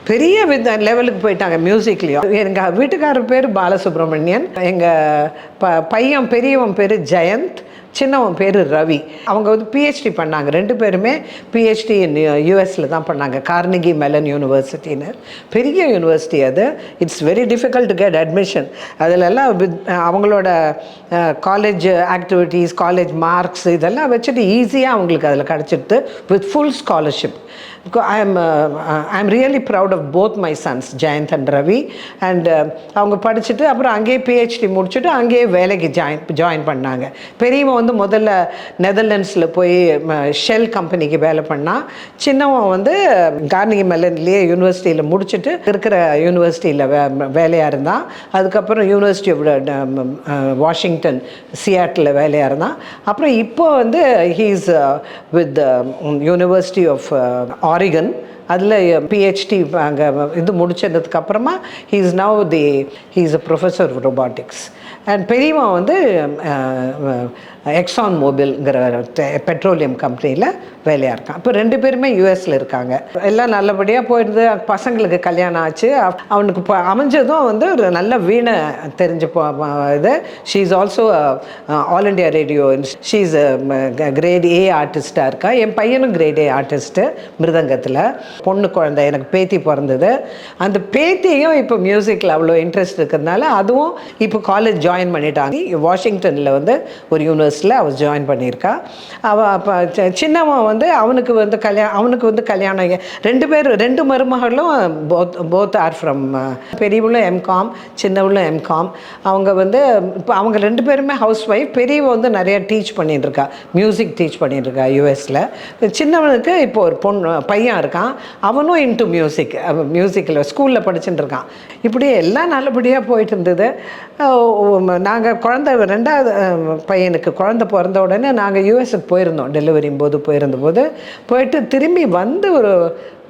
பெரிய லெவலுக்கு போயிட்டாங்க மியூசிக்லேயும். எங்கள் வீட்டுக்காரர் பேர் பாலசுப்ரமணியன், எங்கள் பையன் பெரியவன் பேர் ஜெயந்த், சின்னவன் பேர் ரவி. அவங்க வந்து பிஹெச்டி பண்ணாங்க. 2 பேருமே பிஹெச்டி யூஎஸில் தான் பண்ணாங்க, கார்னிகி மெலன் யூனிவர்சிட்டின்னு. பெரிய யூனிவர்சிட்டி அது. It's very difficult to get admission. அதிலெல்லாம் அவங்களோட காலேஜ் ஆக்டிவிட்டீஸ், காலேஜ் மார்க்ஸ் இதெல்லாம் வச்சுட்டு ஈஸியாக அவங்களுக்கு அதில் கிடச்சிடுது with full scholarship. I'm really proud of both my sons Jayant and Ravi. And அவங்க படிச்சுட்டு அப்புறம் அங்கேயே பிஹெச்டி முடிச்சுட்டு அங்கேயே வேலைக்கு ஜாயின் பண்ணாங்க. பெரியவன் வந்து முதல்ல நெதர்லாண்ட்ஸில் போய் ஷெல் கம்பெனிக்கு வேலை பண்ணால், சின்னவன் வந்து கார்னிகி மெல்லன்லேயே யூனிவர்சிட்டியில் முடிச்சுட்டு இருக்கிற யூனிவர்சிட்டியில் வேலையாக இருந்தான். அதுக்கப்புறம் யூனிவர்சிட்டி ஆஃப் வாஷிங்டன் சியாட்டில் வேலையாக இருந்தான். அப்புறம் இப்போ வந்து he's with university of Oregon, அதில் பிஹெச்டி அங்கே இது முடிச்சதுக்கப்புறமா he's a professor of robotics. And பெரியவன் வந்து எக்ஸான் மோபில்ங்கிற பெட்ரோலியம் கம்பெனியில் வேலையாக இருக்கான். இப்போ 2 பேருமே யூஎஸில் இருக்காங்க. எல்லாம் நல்லபடியாக போயிடுது. பசங்களுக்கு கல்யாணம் ஆச்சு. அவனுக்கு இப்போ அமைஞ்சதும் வந்து ஒரு நல்ல வீணை தெரிஞ்ச இது. She is also All India Radio, she is great a ஆர்டிஸ்டாக இருக்கா. என் பையனும் கிரேட் ஏ ஆர்டிஸ்ட்டு மிருதங்கத்தில். பொண்ணு குழந்தை எனக்கு பேத்தி பிறந்தது. அந்த பேத்தியும் இப்போ மியூசிக்கில் அவ்வளோ இன்ட்ரெஸ்ட் இருக்கிறதுனால அதுவும் இப்போ காலேஜ் ஜாயின் பண்ணிட்டாங்க. வாஷிங்டனில் வந்து ஒரு யூனிவர்சிட்டியில் அவள் ஜாயின் பண்ணியிருக்கா. அவள் அப்போ சின்னவன் வந்து அவனுக்கு வந்து கல்யாணம் 2 மருமகளும் போத் ஆர் ஃப்ரம், பெரியவளும் எம்காம், சின்னவளும் எம்காம். அவங்க வந்து இப்போ அவங்க 2 பேருமே ஹவுஸ் ஒய்ஃப். பெரியவ வந்து நிறைய டீச் பண்ணிட்டுருக்கா, மியூசிக் டீச் பண்ணிட்டுருக்கா யூஎஸில். சின்னவனுக்கு இப்போ ஒரு பையன் இருக்கான். அவனும் இன்ட்டு மியூசிக்கில் ஸ்கூலில் படிச்சுட்டு இருக்கான். இப்படி எல்லாம் நல்லபடியாக போயிட்டு இருந்தது. நாங்கள் குழந்தை 2வது பையனுக்கு குழந்தை பிறந்த உடனே நாங்கள் யூஎஸ்க்கு போயிருந்தோம். டெலிவரியும் போது போயிட்டு திரும்பி வந்து ஒரு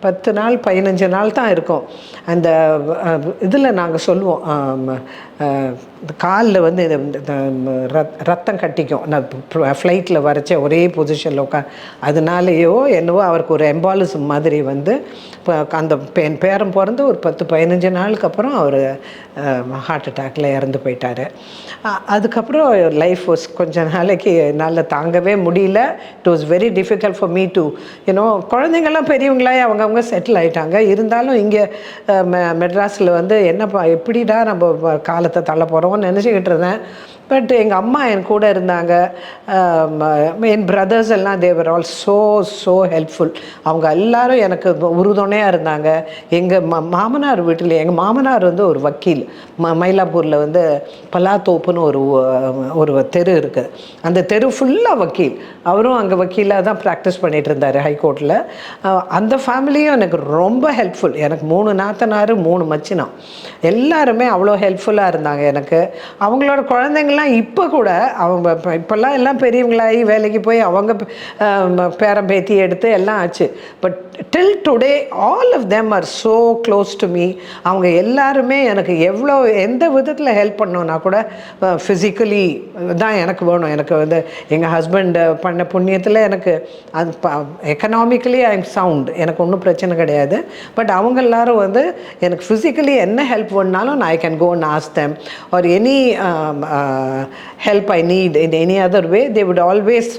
10 நாள் 15 நாள் தான் இருக்கும். அந்த இதில் நாங்கள் சொல்லுவோம், காலில் வந்து ரத்தம் கட்டிக்கும். நான் ஃப்ளைட்டில் வரைச்ச ஒரே பொசிஷனில் அதனாலேயோ என்னவோ அவருக்கு ஒரு எம்பாலிசம் மாதிரி வந்து இப்போ அந்த பேரன் பிறந்து ஒரு 10-15 நாளுக்கு அப்புறம் அவர் ஹார்ட் அட்டாக்கில் இறந்து போயிட்டார். அதுக்கப்புறம் லைஃப் வாஸ் கொஞ்ச நாளைக்கு என்னால் தாங்கவே முடியல. It was very difficult for me to குழந்தைங்கள்லாம் பெரியவங்களாயே அவங்க செட்டில் ஆகிட்டாங்க. இருந்தாலும் இங்கே மெட்ராஸில் வந்து என்னப்பா எப்படிடா நம்ம காலத்தை தள்ள போகிறோம்னு நினச்சிக்கிட்டு இருந்தேன். பட் எங்கள் அம்மா என் கூட இருந்தாங்க. என் பிரதர்ஸ் எல்லாம் தேவர் ஆல் ஸோ ஹெல்ப்ஃபுல். அவங்க எல்லோரும் எனக்கு உறுதுணையாக இருந்தாங்க. எங்கள் மாமனார் வீட்டில் எங்கள் மாமனார் வந்து ஒரு வக்கீல். மயிலாப்பூரில் வந்து பலாத்தோப்புன்னு ஒரு தெரு இருக்குது. அந்த தெரு ஃபுல்லாக வக்கீல். அவரும் அங்கே வக்கீலாக தான் ப்ராக்டிஸ் பண்ணிகிட்டு இருந்தார் ஹைகோர்ட்டில். அந்த ஃபேமிலியும் எனக்கு ரொம்ப ஹெல்ப்ஃபுல். எனக்கு 3 நாத்தனார் 3 மச்சினம் எல்லாருமே அவ்வளோ ஹெல்ப்ஃபுல்லாக இருந்தாங்க எனக்கு. அவங்களோட குழந்தைங்களாம் இப்போ கூட அவங்க இப்போல்லாம் எல்லாம் பெரியவங்களாகி வேலைக்கு போய் அவங்க பேரம் பேத்தி எடுத்து எல்லாம் ஆச்சு. But till today all of them are so close to me. அவங்க எல்லாருமே எனக்கு எந்த விதத்தில் ஹெல்ப் பண்ணோன்னா கூட ஃபிசிக்கலி தான் எனக்கு வேணும். எனக்கு வந்து எங்கள் ஹஸ்பண்ட் பண்ண புண்ணியத்தில் எனக்கு அது எக்கனாமிக்கலி ஐ எம் சவுண்ட், எனக்கு ஒன்றும் பிரச்சனை கிடையாது. பட் அவங்க எல்லாரும் வந்து எனக்கு ஃபிசிக்கலி என்ன ஹெல்ப் வேணுனாலும் I can go and ask them or any help I need in any other way. They would always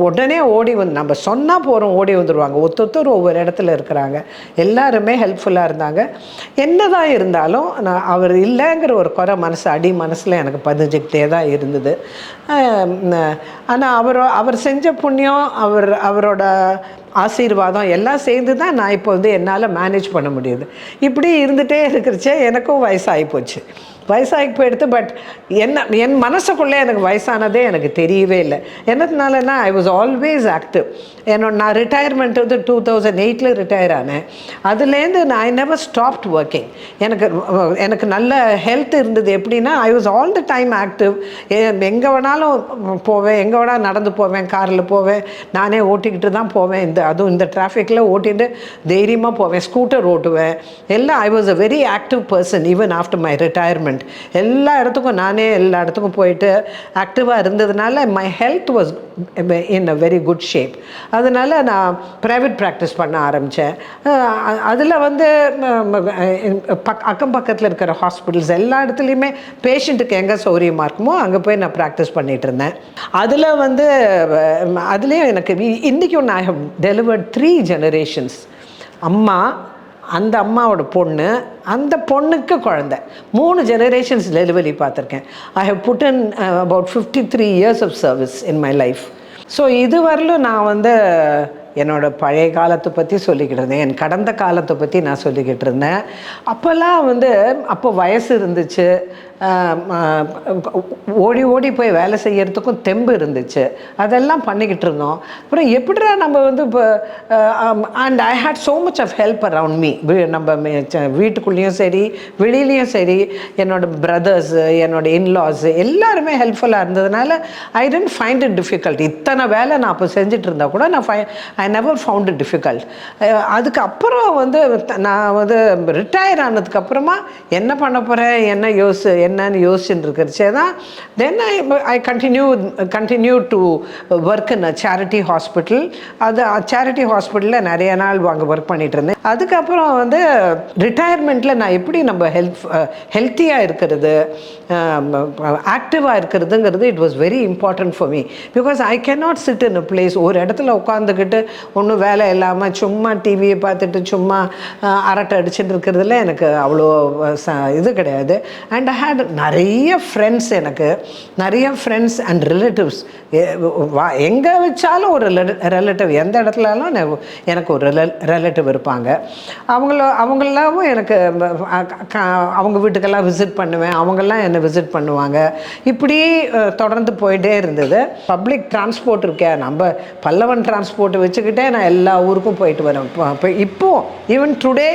உடனே ஓடி வந்து நம்ம சொன்னால் போகிறோம் ஓடி வந்துடுவாங்க. ஒருத்தர் ஒவ்வொரு இடத்துல இருக்கிறாங்க. எல்லாருமே ஹெல்ப்ஃபுல்லாக இருந்தாங்க. என்ன தான் இருந்தாலும் நான் அவர் இல்லைங்கிற ஒரு குறை மனசில் எனக்கு பதிஞ்சுக்கிட்டே தான் இருந்தது. ஆனால் அவர் செஞ்ச புண்ணியம், அவரோட ஆசீர்வாதம் எல்லாம் சேர்ந்து தான் நான் இப்போ வந்து என்னால் மேனேஜ் பண்ண முடியுது. இப்படி இருந்துகிட்டே இருக்கிறச்சே எனக்கும் வயசாகி போச்சு. போயிடுது. பட் என் மனசுக்குள்ளே எனக்கு வயசானதே எனக்கு தெரியவே இல்லை. என்னதுனாலனா ஐ வாஸ் ஆல்வேஸ் ஆக்டிவ். நான் ரிட்டையர்மெண்ட் வந்து 2008 ரிட்டையர் ஆனேன். அதுலேருந்து ஐ நெவர் ஸ்டாப்ட் ஒர்க்கிங். எனக்கு நல்ல ஹெல்த் இருந்தது. எப்படின்னா I was all the time active. எங்கே வேணாலும் போவேன், எங்கே வேணாலும் நடந்து போவேன், காரில் போவேன், நானே ஓட்டிக்கிட்டு தான் போவேன். அதுவும் இந்த டிராஃபிக்கில் ஓட்டிட்டு தைரியமாக போவேன், ஸ்கூட்டர் ஓட்டுவேன் எல்லாம். I was a very active person even after my retirement. எல்லா இடத்துக்கும் போயிட்டு ஆக்டிவாக இருந்ததுனால my health was in a very good shape. அதனால் நான் ப்ரைவேட் ப்ராக்டிஸ் பண்ண ஆரம்பித்தேன். அதில் வந்து அக்கம் பக்கத்தில் இருக்கிற ஹாஸ்பிட்டல்ஸ் எல்லா இடத்துலையுமே பேஷண்ட்டுக்கு எங்கே சௌரியமாக இருக்குமோ அங்கே போய் நான் ப்ராக்டிஸ் பண்ணிகிட்டு இருந்தேன். அதில் வந்து அதுலேயும் எனக்கு இன்றைக்கும் நான் ஹவ் டெலிவர்ட் 3 generations. அம்மா, அந்த அம்மாவோட பொண்ணு, அந்த பொண்ணுக்கு குழந்தை, 3 generations டெலிவரி பார்த்துருக்கேன். I have put in about 53 years of service in my life. So இது வரலும் நான் வந்து என்னோடய பழைய காலத்தை பற்றி சொல்லிக்கிட்டு இருந்தேன், என் கடந்த காலத்தை பற்றி நான் சொல்லிக்கிட்டு இருந்தேன். அப்போல்லாம் வந்து அப்போ வயசு இருந்துச்சு, ஓடி ஓடி போய் வேலை செய்யறதுக்கும் தெம்பு இருந்துச்சு, அதெல்லாம் பண்ணிக்கிட்டு இருந்தோம். அப்புறம் எப்படிடா நம்ம வந்து இப்போ and I had so much of help around me. நம்ம வீட்டுக்குள்ளேயும் சரி வெளியிலையும் சரி என்னோடய பிரதர்ஸு, என்னோடய இன்லாஸ் எல்லாருமே ஹெல்ப்ஃபுல்லாக இருந்ததுனால ஐ டென்ட் ஃபைண்ட் இட் டிஃபிகல்ட். இத்தனை வேலை நான் அப்போ செஞ்சுட்டு இருந்தால் கூட I never found it difficult. அதுக்கப்புறம் வந்து நான் வந்து ரிட்டையர் ஆனதுக்கப்புறமா என்ன பண்ண போகிறேன், என்னன்னு யோசிச்சுட்டு இருக்கிறச்சே தான் then I continue to work in a charity hospital. அது சேரிட்டி ஹாஸ்பிட்டலில் நிறைய நாள் அங்கே ஒர்க் பண்ணிகிட்டு இருந்தேன். அதுக்கப்புறம் வந்து ரிட்டையர்மெண்ட்டில் நான் எப்படி நம்ம ஹெல்த்தியாக இருக்கிறது, ஆக்டிவாக இருக்கிறதுங்கிறது it was very important for me. Because I cannot sit in a place, ஒரு இடத்துல உட்காந்துக்கிட்டு ஒன்றும் வேலை இல்லாமல் சும்மா டிவியை பார்த்துட்டு சும்மா அரட்டை அடிச்சுட்டு இருக்கிறதுல எனக்கு அவ்வளோ இது கிடையாது. அண்ட் ஐ ஹேட் நிறைய ஃப்ரெண்ட்ஸ், எனக்கு நிறைய ஃப்ரெண்ட்ஸ் அண்ட் ரிலேட்டிவ்ஸ். எங்கே வச்சாலும் ஒரு ரிலேட்டிவ், எந்த இடத்துலலாம் எனக்கு ஒரு ரிலேட்டிவ் இருப்பாங்க. அவங்களாவும் எனக்கு அவங்க வீட்டுக்கெல்லாம் விசிட் பண்ணுவேன், அவங்கெல்லாம் என்னை விசிட் பண்ணுவாங்க. இப்படி தொடர்ந்து போயிட்டே இருந்தது. பப்ளிக் டிரான்ஸ்போர்ட் இருக்கே, நம்ம பல்லவன் டிரான்ஸ்போர்ட் வச்சுக்கிட்டே நான் எல்லா ஊருக்கும் போயிட்டு வரேன். இப்போது ஈவன் டுடே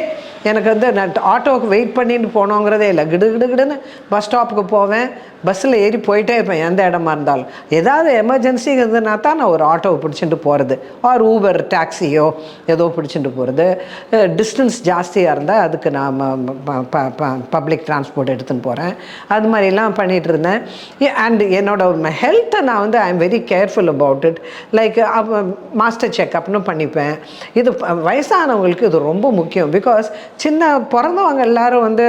எனக்கு வந்து நான் ஆட்டோவுக்கு வெயிட் பண்ணிட்டு போனோங்கிறதே இல்லை. கிடுன்னு பஸ் ஸ்டாப்புக்கு போவேன், பஸ்ஸில் ஏறி போயிட்டே இருப்பேன். எந்த இடமா இருந்தாலும் ஏதாவது எமர்ஜென்சி இருந்ததுனா தான் நான் ஒரு ஆட்டோவை பிடிச்சிட்டு போகிறது, ஆர் ஊபர் டாக்ஸியோ ஏதோ பிடிச்சிட்டு போகிறது. டிஸ்டன்ஸ் ஜாஸ்தியாக இருந்தால் அதுக்கு நான் பப்ளிக் டிரான்ஸ்போர்ட் எடுத்துன்னு போகிறேன். அது மாதிரிலாம் பண்ணிகிட்டு இருந்தேன். அண்ட் என்னோடய ஹெல்த்தை நான் வந்து I am very careful about it. Like master செக்அப்னு பண்ணிப்பேன். இது வயசானவங்களுக்கு இது ரொம்ப முக்கியம். பிகாஸ் சின்ன பிறந்தவங்க எல்லாரும் வந்து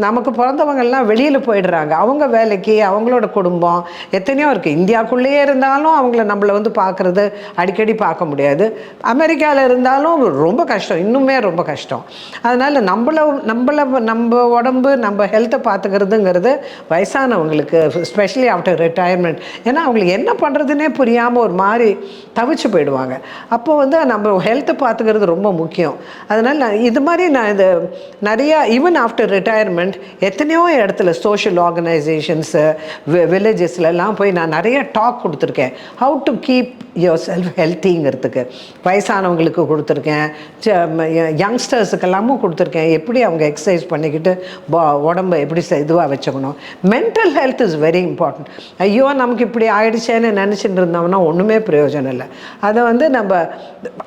நமக்கு பிறந்தவங்கெல்லாம் வெளியில் போயிடுறாங்க, அவங்க வேலைக்கு, அவங்களோட குடும்பம் எத்தனையோ இருக்குது. இந்தியாவுக்குள்ளேயே இருந்தாலும் அவங்கள நம்மளை வந்து பார்க்குறது அடிக்கடி பார்க்க முடியாது. அமெரிக்காவில் இருந்தாலும் ரொம்ப கஷ்டம், இன்னுமே ரொம்ப கஷ்டம். அதனால் நம்ம உடம்பு நம்ம ஹெல்த்தை பார்த்துக்கிறதுங்கிறது வயசானவங்களுக்கு, ஸ்பெஷலி ஆஃப்டர் ரிட்டையர்மெண்ட், ஏன்னா அவங்களுக்கு என்ன பண்ணுறதுனே புரியாமல் ஒரு மாதிரி தவிச்சு போயிடுவாங்க. அப்போது வந்து நம்ம ஹெல்த்தை பார்த்துக்கிறது ரொம்ப முக்கியம். அதனால் இது மாதிரி நான் இது நிறையா ஈவன் ஆஃப்டர் ரிட்டையர்மெண்ட் எத்தனையோ இடத்துல சோஷியல் ஆர்கனைசேஷன்ஸு வில்லேஜஸ்லாம் போய் நான் நிறைய டாக் கொடுத்துருக்கேன். How to keep your self ஹெல்த்திங்கிறதுக்கு வயசானவங்களுக்கு கொடுத்துருக்கேன், யங்ஸ்டர்ஸுக்கெல்லாமும் கொடுத்துருக்கேன். எப்படி அவங்க எக்ஸசைஸ் பண்ணிக்கிட்டு உடம்பை எப்படி இதுவாக வச்சுக்கணும். Mental health is very important. ஐயோ நமக்கு இப்படி ஆயிடுச்சேன்னு நினச்சிட்டு இருந்தோம்னா ஒன்றுமே பிரயோஜனம் இல்லை. அதை வந்து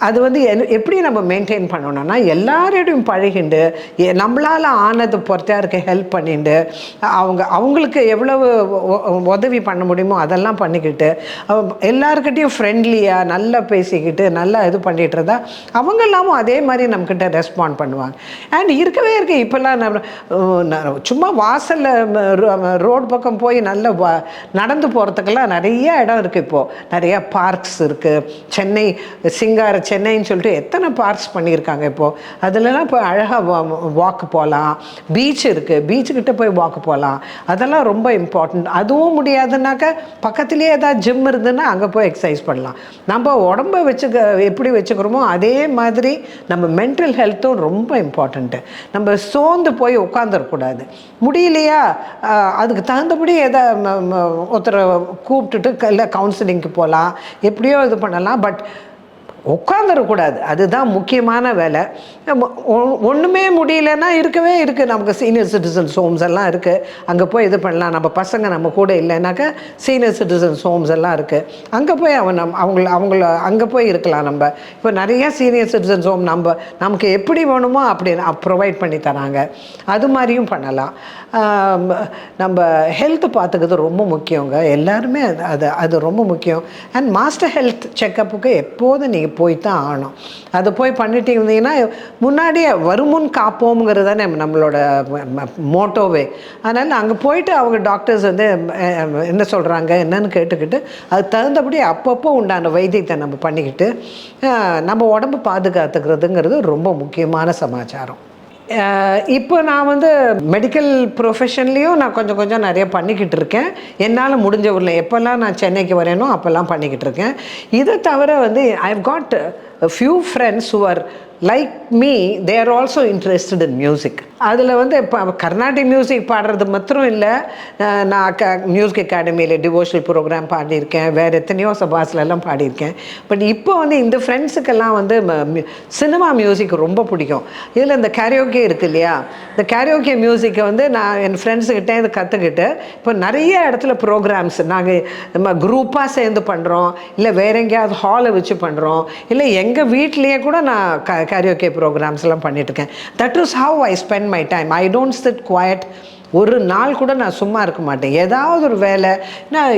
அது வந்து எப்படி நம்ம மெயின்டைன் பண்ணணும்னா எல்லாரோடையும் பழகிண்டு நம்மளால் ஆனது பொறுத்தாருக்கு ஹெல்ப் பண்ணிட்டு அவங்களுக்கு எவ்வளவு உதவி பண்ண முடியுமோ அதெல்லாம் பண்ணிக்கிட்டு எல்லாருக்கிட்டையும் ஃப்ரெண்ட்லியாக நல்லா பேசிக்கிட்டு நல்லா இது பண்ணிகிட்டு இருந்தால் அவங்க எல்லாமும் அதே மாதிரி நம்மக்கிட்ட ரெஸ்பாண்ட் பண்ணுவாங்க. அண்ட் இருக்கவே இருக்கு. இப்போல்லாம் சும்மா வாசலில் ரோடு பக்கம் போய் நல்லா நடந்து போகிறதுக்கெல்லாம் நிறைய இடம் இருக்குது. இப்போது நிறையா பார்க்ஸ் இருக்குது. சென்னைன்னு சொல்லிட்டு எத்தனை பார்க்ஸ் பண்ணியிருக்காங்க இப்போது. அதிலலாம் போய் அழகாக வாக்கு போகலாம். பீச் இருக்குது, பீச்சுக்கிட்ட போய் வாக்கு போகலாம். அதெல்லாம் ரொம்ப இம்பார்ட்டண்ட். அதுவும் முடியாதுன்னாக்கா பக்கத்துலேயே ஏதாவது ஜிம் இருந்துன்னா அங்கே போய் எக்ஸசைஸ் பண்ணலாம். நம்ம உடம்பை எப்படி வச்சுக்கிறோமோ அதே மாதிரி நம்ம மென்டல் ஹெல்த்தும் ரொம்ப இம்பார்ட்டண்ட்டு. நம்ம சோர்ந்து போய் உட்காந்துடக்கூடாது. முடியலையா அதுக்கு தகுந்தபடி ஒருத்தரை கூப்பிட்டுட்டு இல்லை கவுன்சிலிங்க்கு போகலாம், எப்படியோ இது பண்ணலாம். பட் உட்காந்துடக்கூடாது, அதுதான் முக்கியமான வேலை. ஒன்றுமே முடியலன்னா இருக்கவே இருக்குது, நமக்கு சீனியர் சிட்டிசன்ஸ் ஹோம்ஸ் எல்லாம் இருக்குது, அங்கே போய் இது பண்ணலாம். நம்ம பசங்க நம்ம கூட இல்லைனாக்கா சீனியர் சிட்டிசன்ஸ் ஹோம்ஸ் எல்லாம் இருக்குது, அங்கே போய் அவங்கள அங்கே போய் இருக்கலாம். நம்ம இப்போ நிறைய சீனியர் சிட்டிசன்ஸ் ஹோம் நமக்கு எப்படி வேணுமோ அப்படி ப்ரொவைட் பண்ணி தராங்க. அது மாதிரியும் பண்ணலாம். நம்ம ஹெல்த்து பார்த்துக்கிறது ரொம்ப முக்கியங்க. எல்லாருமே அது ரொம்ப முக்கியம். அண்ட் மாஸ்டர் ஹெல்த் செக்கப்புக்கு எப்போதும் நீங்கள் போய் தான் ஆகணும். அதை போய் பண்ணிட்டு இருந்தீங்கன்னா முன்னாடியே வருமுன் காப்போம்ங்கிறது தானே நம்மளோட மோட்டோவே. அதனால் அங்கே போயிட்டு அவங்க டாக்டர்ஸ் வந்து என்ன சொல்கிறாங்க என்னன்னு கேட்டுக்கிட்டு அது தகுந்தபடி அப்பப்போ உண்டான வைத்தியத்தை நம்ம பண்ணிக்கிட்டு நம்ம உடம்பு பாதுகாத்துக்கிறதுங்கிறது ரொம்ப முக்கியமான சமாச்சாரம். இப்போ நான் வந்து மெடிக்கல் ப்ரொஃபஷன்லேயும் நான் கொஞ்சம் நிறைய பண்ணிக்கிட்டு இருக்கேன். என்னால் முடிஞ்ச ஊரில் எப்போல்லாம் நான் சென்னைக்கு வரேனோ அப்போல்லாம் பண்ணிக்கிட்டு இருக்கேன். இதை தவிர வந்து I have got a few friends who are like me, they are also interested in music. அதில் வந்து இப்போ கர்நாடிக் மியூசிக் பாடுறது மாத்திரம் இல்லை, நான் மியூசிக் அகாடமியில் டிவோஷனல் ப்ரோக்ராம் பாடியிருக்கேன், வேறு எத்தனையோ சபாஸ்லெல்லாம் பாடியிருக்கேன். பட் இப்போ வந்து இந்த ஃப்ரெண்ட்ஸுக்கெல்லாம் வந்து சினிமா மியூசிக் ரொம்ப பிடிக்கும். இதில் இந்த கேரியோகே இருக்குது இல்லையா, இந்த கேரியோகே மியூசிக்கை வந்து நான் என் ஃப்ரெண்ட்ஸுக்கிட்டே இது கற்றுக்கிட்டு இப்போ நிறைய இடத்துல ப்ரோக்ராம்ஸ் நாங்கள் நம்ம குரூப்பாக சேர்ந்து பண்ணுறோம், இல்லை வேற எங்கேயாவது ஹாலை வச்சு பண்ணுறோம், இல்லை எங்கள் வீட்லேயே கூட நான் karaoke programs எல்லாம் பண்ணிட்டு இருக்கேன். That is how I spend my time. I don't sit quiet. ஒரு நாள் கூட நான் சும்மா இருக்க மாட்டேன். ஏதாவது ஒரு வேலை, நான்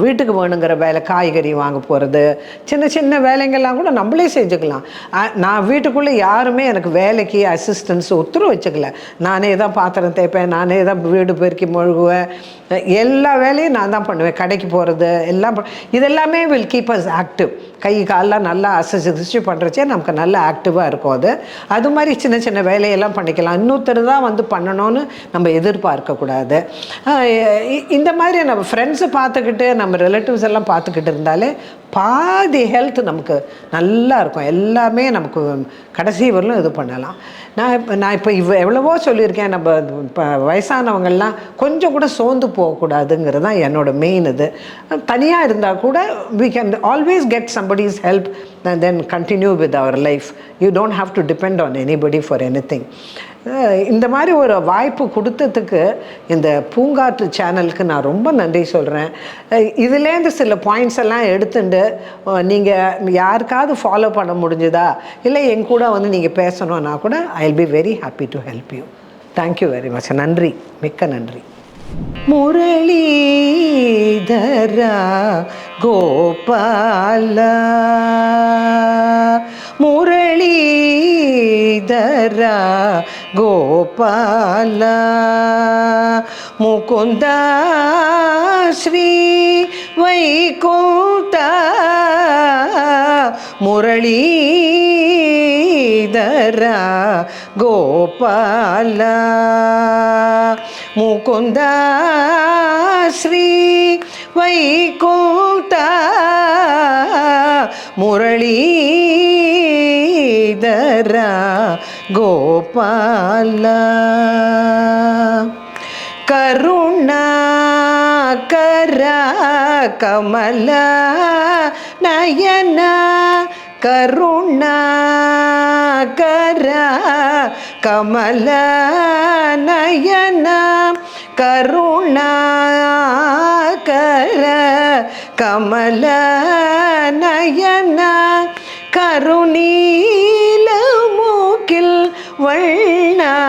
வீட்டுக்கு வேணுங்கிற வேலை, காய்கறி வாங்க போகிறது, சின்ன சின்ன வேலைங்கள்லாம் கூட நம்மளே செஞ்சுக்கலாம். நான் வீட்டுக்குள்ளே யாருமே எனக்கு வேலைக்கு அசிஸ்டன்ஸ் உத்தரவு வச்சுக்கல. நானே தான் பாத்திரம் தேய்ப்பேன், நானே தான் வீடு பெருக்கி மொழுகுவேன், எல்லா வேலையும் நான் தான் பண்ணுவேன். கடைக்கு போகிறது எல்லாம் இதெல்லாமே வில் கீப் அஸ் ஆக்டிவ். கை காலெலாம் நல்லா அசைச்சு பண்ணுறச்சே நமக்கு நல்லா ஆக்டிவாக இருக்கும். அது மாதிரி சின்ன சின்ன வேலையெல்லாம் பண்ணிக்கலாம். இன்னொருத்தர் தான் வந்து பண்ணணும்னு நம்ம எதிர்பார்க்கக்கூடாது. இந்த மாதிரி நம்ம ஃப்ரெண்ட்ஸை பார்த்துக்கிட்டு நம்ம ரிலேட்டிவ்ஸ் எல்லாம் பார்த்துக்கிட்டு இருந்தாலே பாதி ஹெல்த் நமக்கு நல்லா இருக்கும். எல்லாமே நமக்கு கடைசி வரலும் இது பண்ணலாம். நான் இப்போ எவ்வளவோ சொல்லியிருக்கேன், நம்ம இப்போ வயசானவங்கள்லாம் கொஞ்சம் கூட சோர்ந்து போகக்கூடாதுங்கிறது தான் என்னோடய மெயின். இது தனியாக இருந்தால் கூட we can always get somebody's help and then continue with our life. You don't have to depend on anybody for anything. இந்த மாதிரி ஒரு வாய்ப்பு கொடுத்ததுக்கு இந்த பூங்காற்று சேனலுக்கு நான் ரொம்ப நன்றி சொல்கிறேன். இதுலேருந்து சில பாயிண்ட்ஸ் எல்லாம் எடுத்துட்டு நீங்கள் யாருக்காவது ஃபாலோ பண்ண முடிஞ்சுதா, இல்லை என் கூட வந்து நீங்கள் பேசணுன்னா கூட I will be very happy to help you. Thank you very much. நன்றி, மிக்க நன்றி. முரளீதரா கோபாலா, முரளீதரா கோபாலா, முகுந்தா ஸ்ரீ வைகுந்தா, முரளீதரா கோபாலா, முகுந்தா ஸ்ரீ வைகுந்தா, முரளீதரா கோபாலா, கருணாகரா கமலா நயனா, கருணாகரா கமலா நயனா, கருணாகரா கமலா நயனா, கருணீலமூக்கில் வண்ணாவா,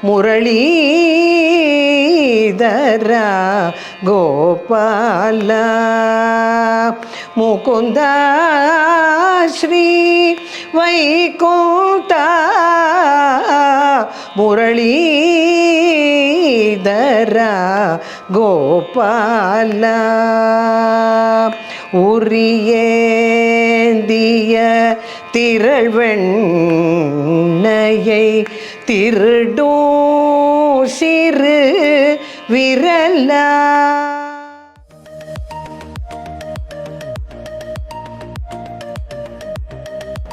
முரளீதரா கோபாலா, முகுந்தா ஸ்ரீ வைகுந்தா, முரளீதரா கோபாலா, உரியேந்திய திரள்வெண்ணையை திருடோ சிறு விரலா.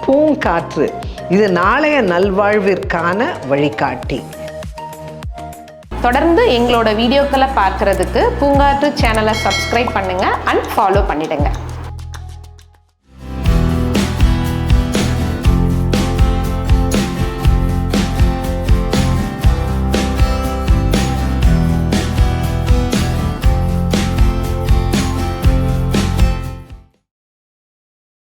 பூங்காற்று இது நாளைய நல்வாழ்விற்கான வழிகாட்டி. தொடர்ந்து எங்களோட வீடியோக்களை பார்க்கறதுக்கு பூங்காற்று சேனலை சப்ஸ்கிரைப் பண்ணுங்க அண்ட் ஃபாலோ பண்ணிடுங்க.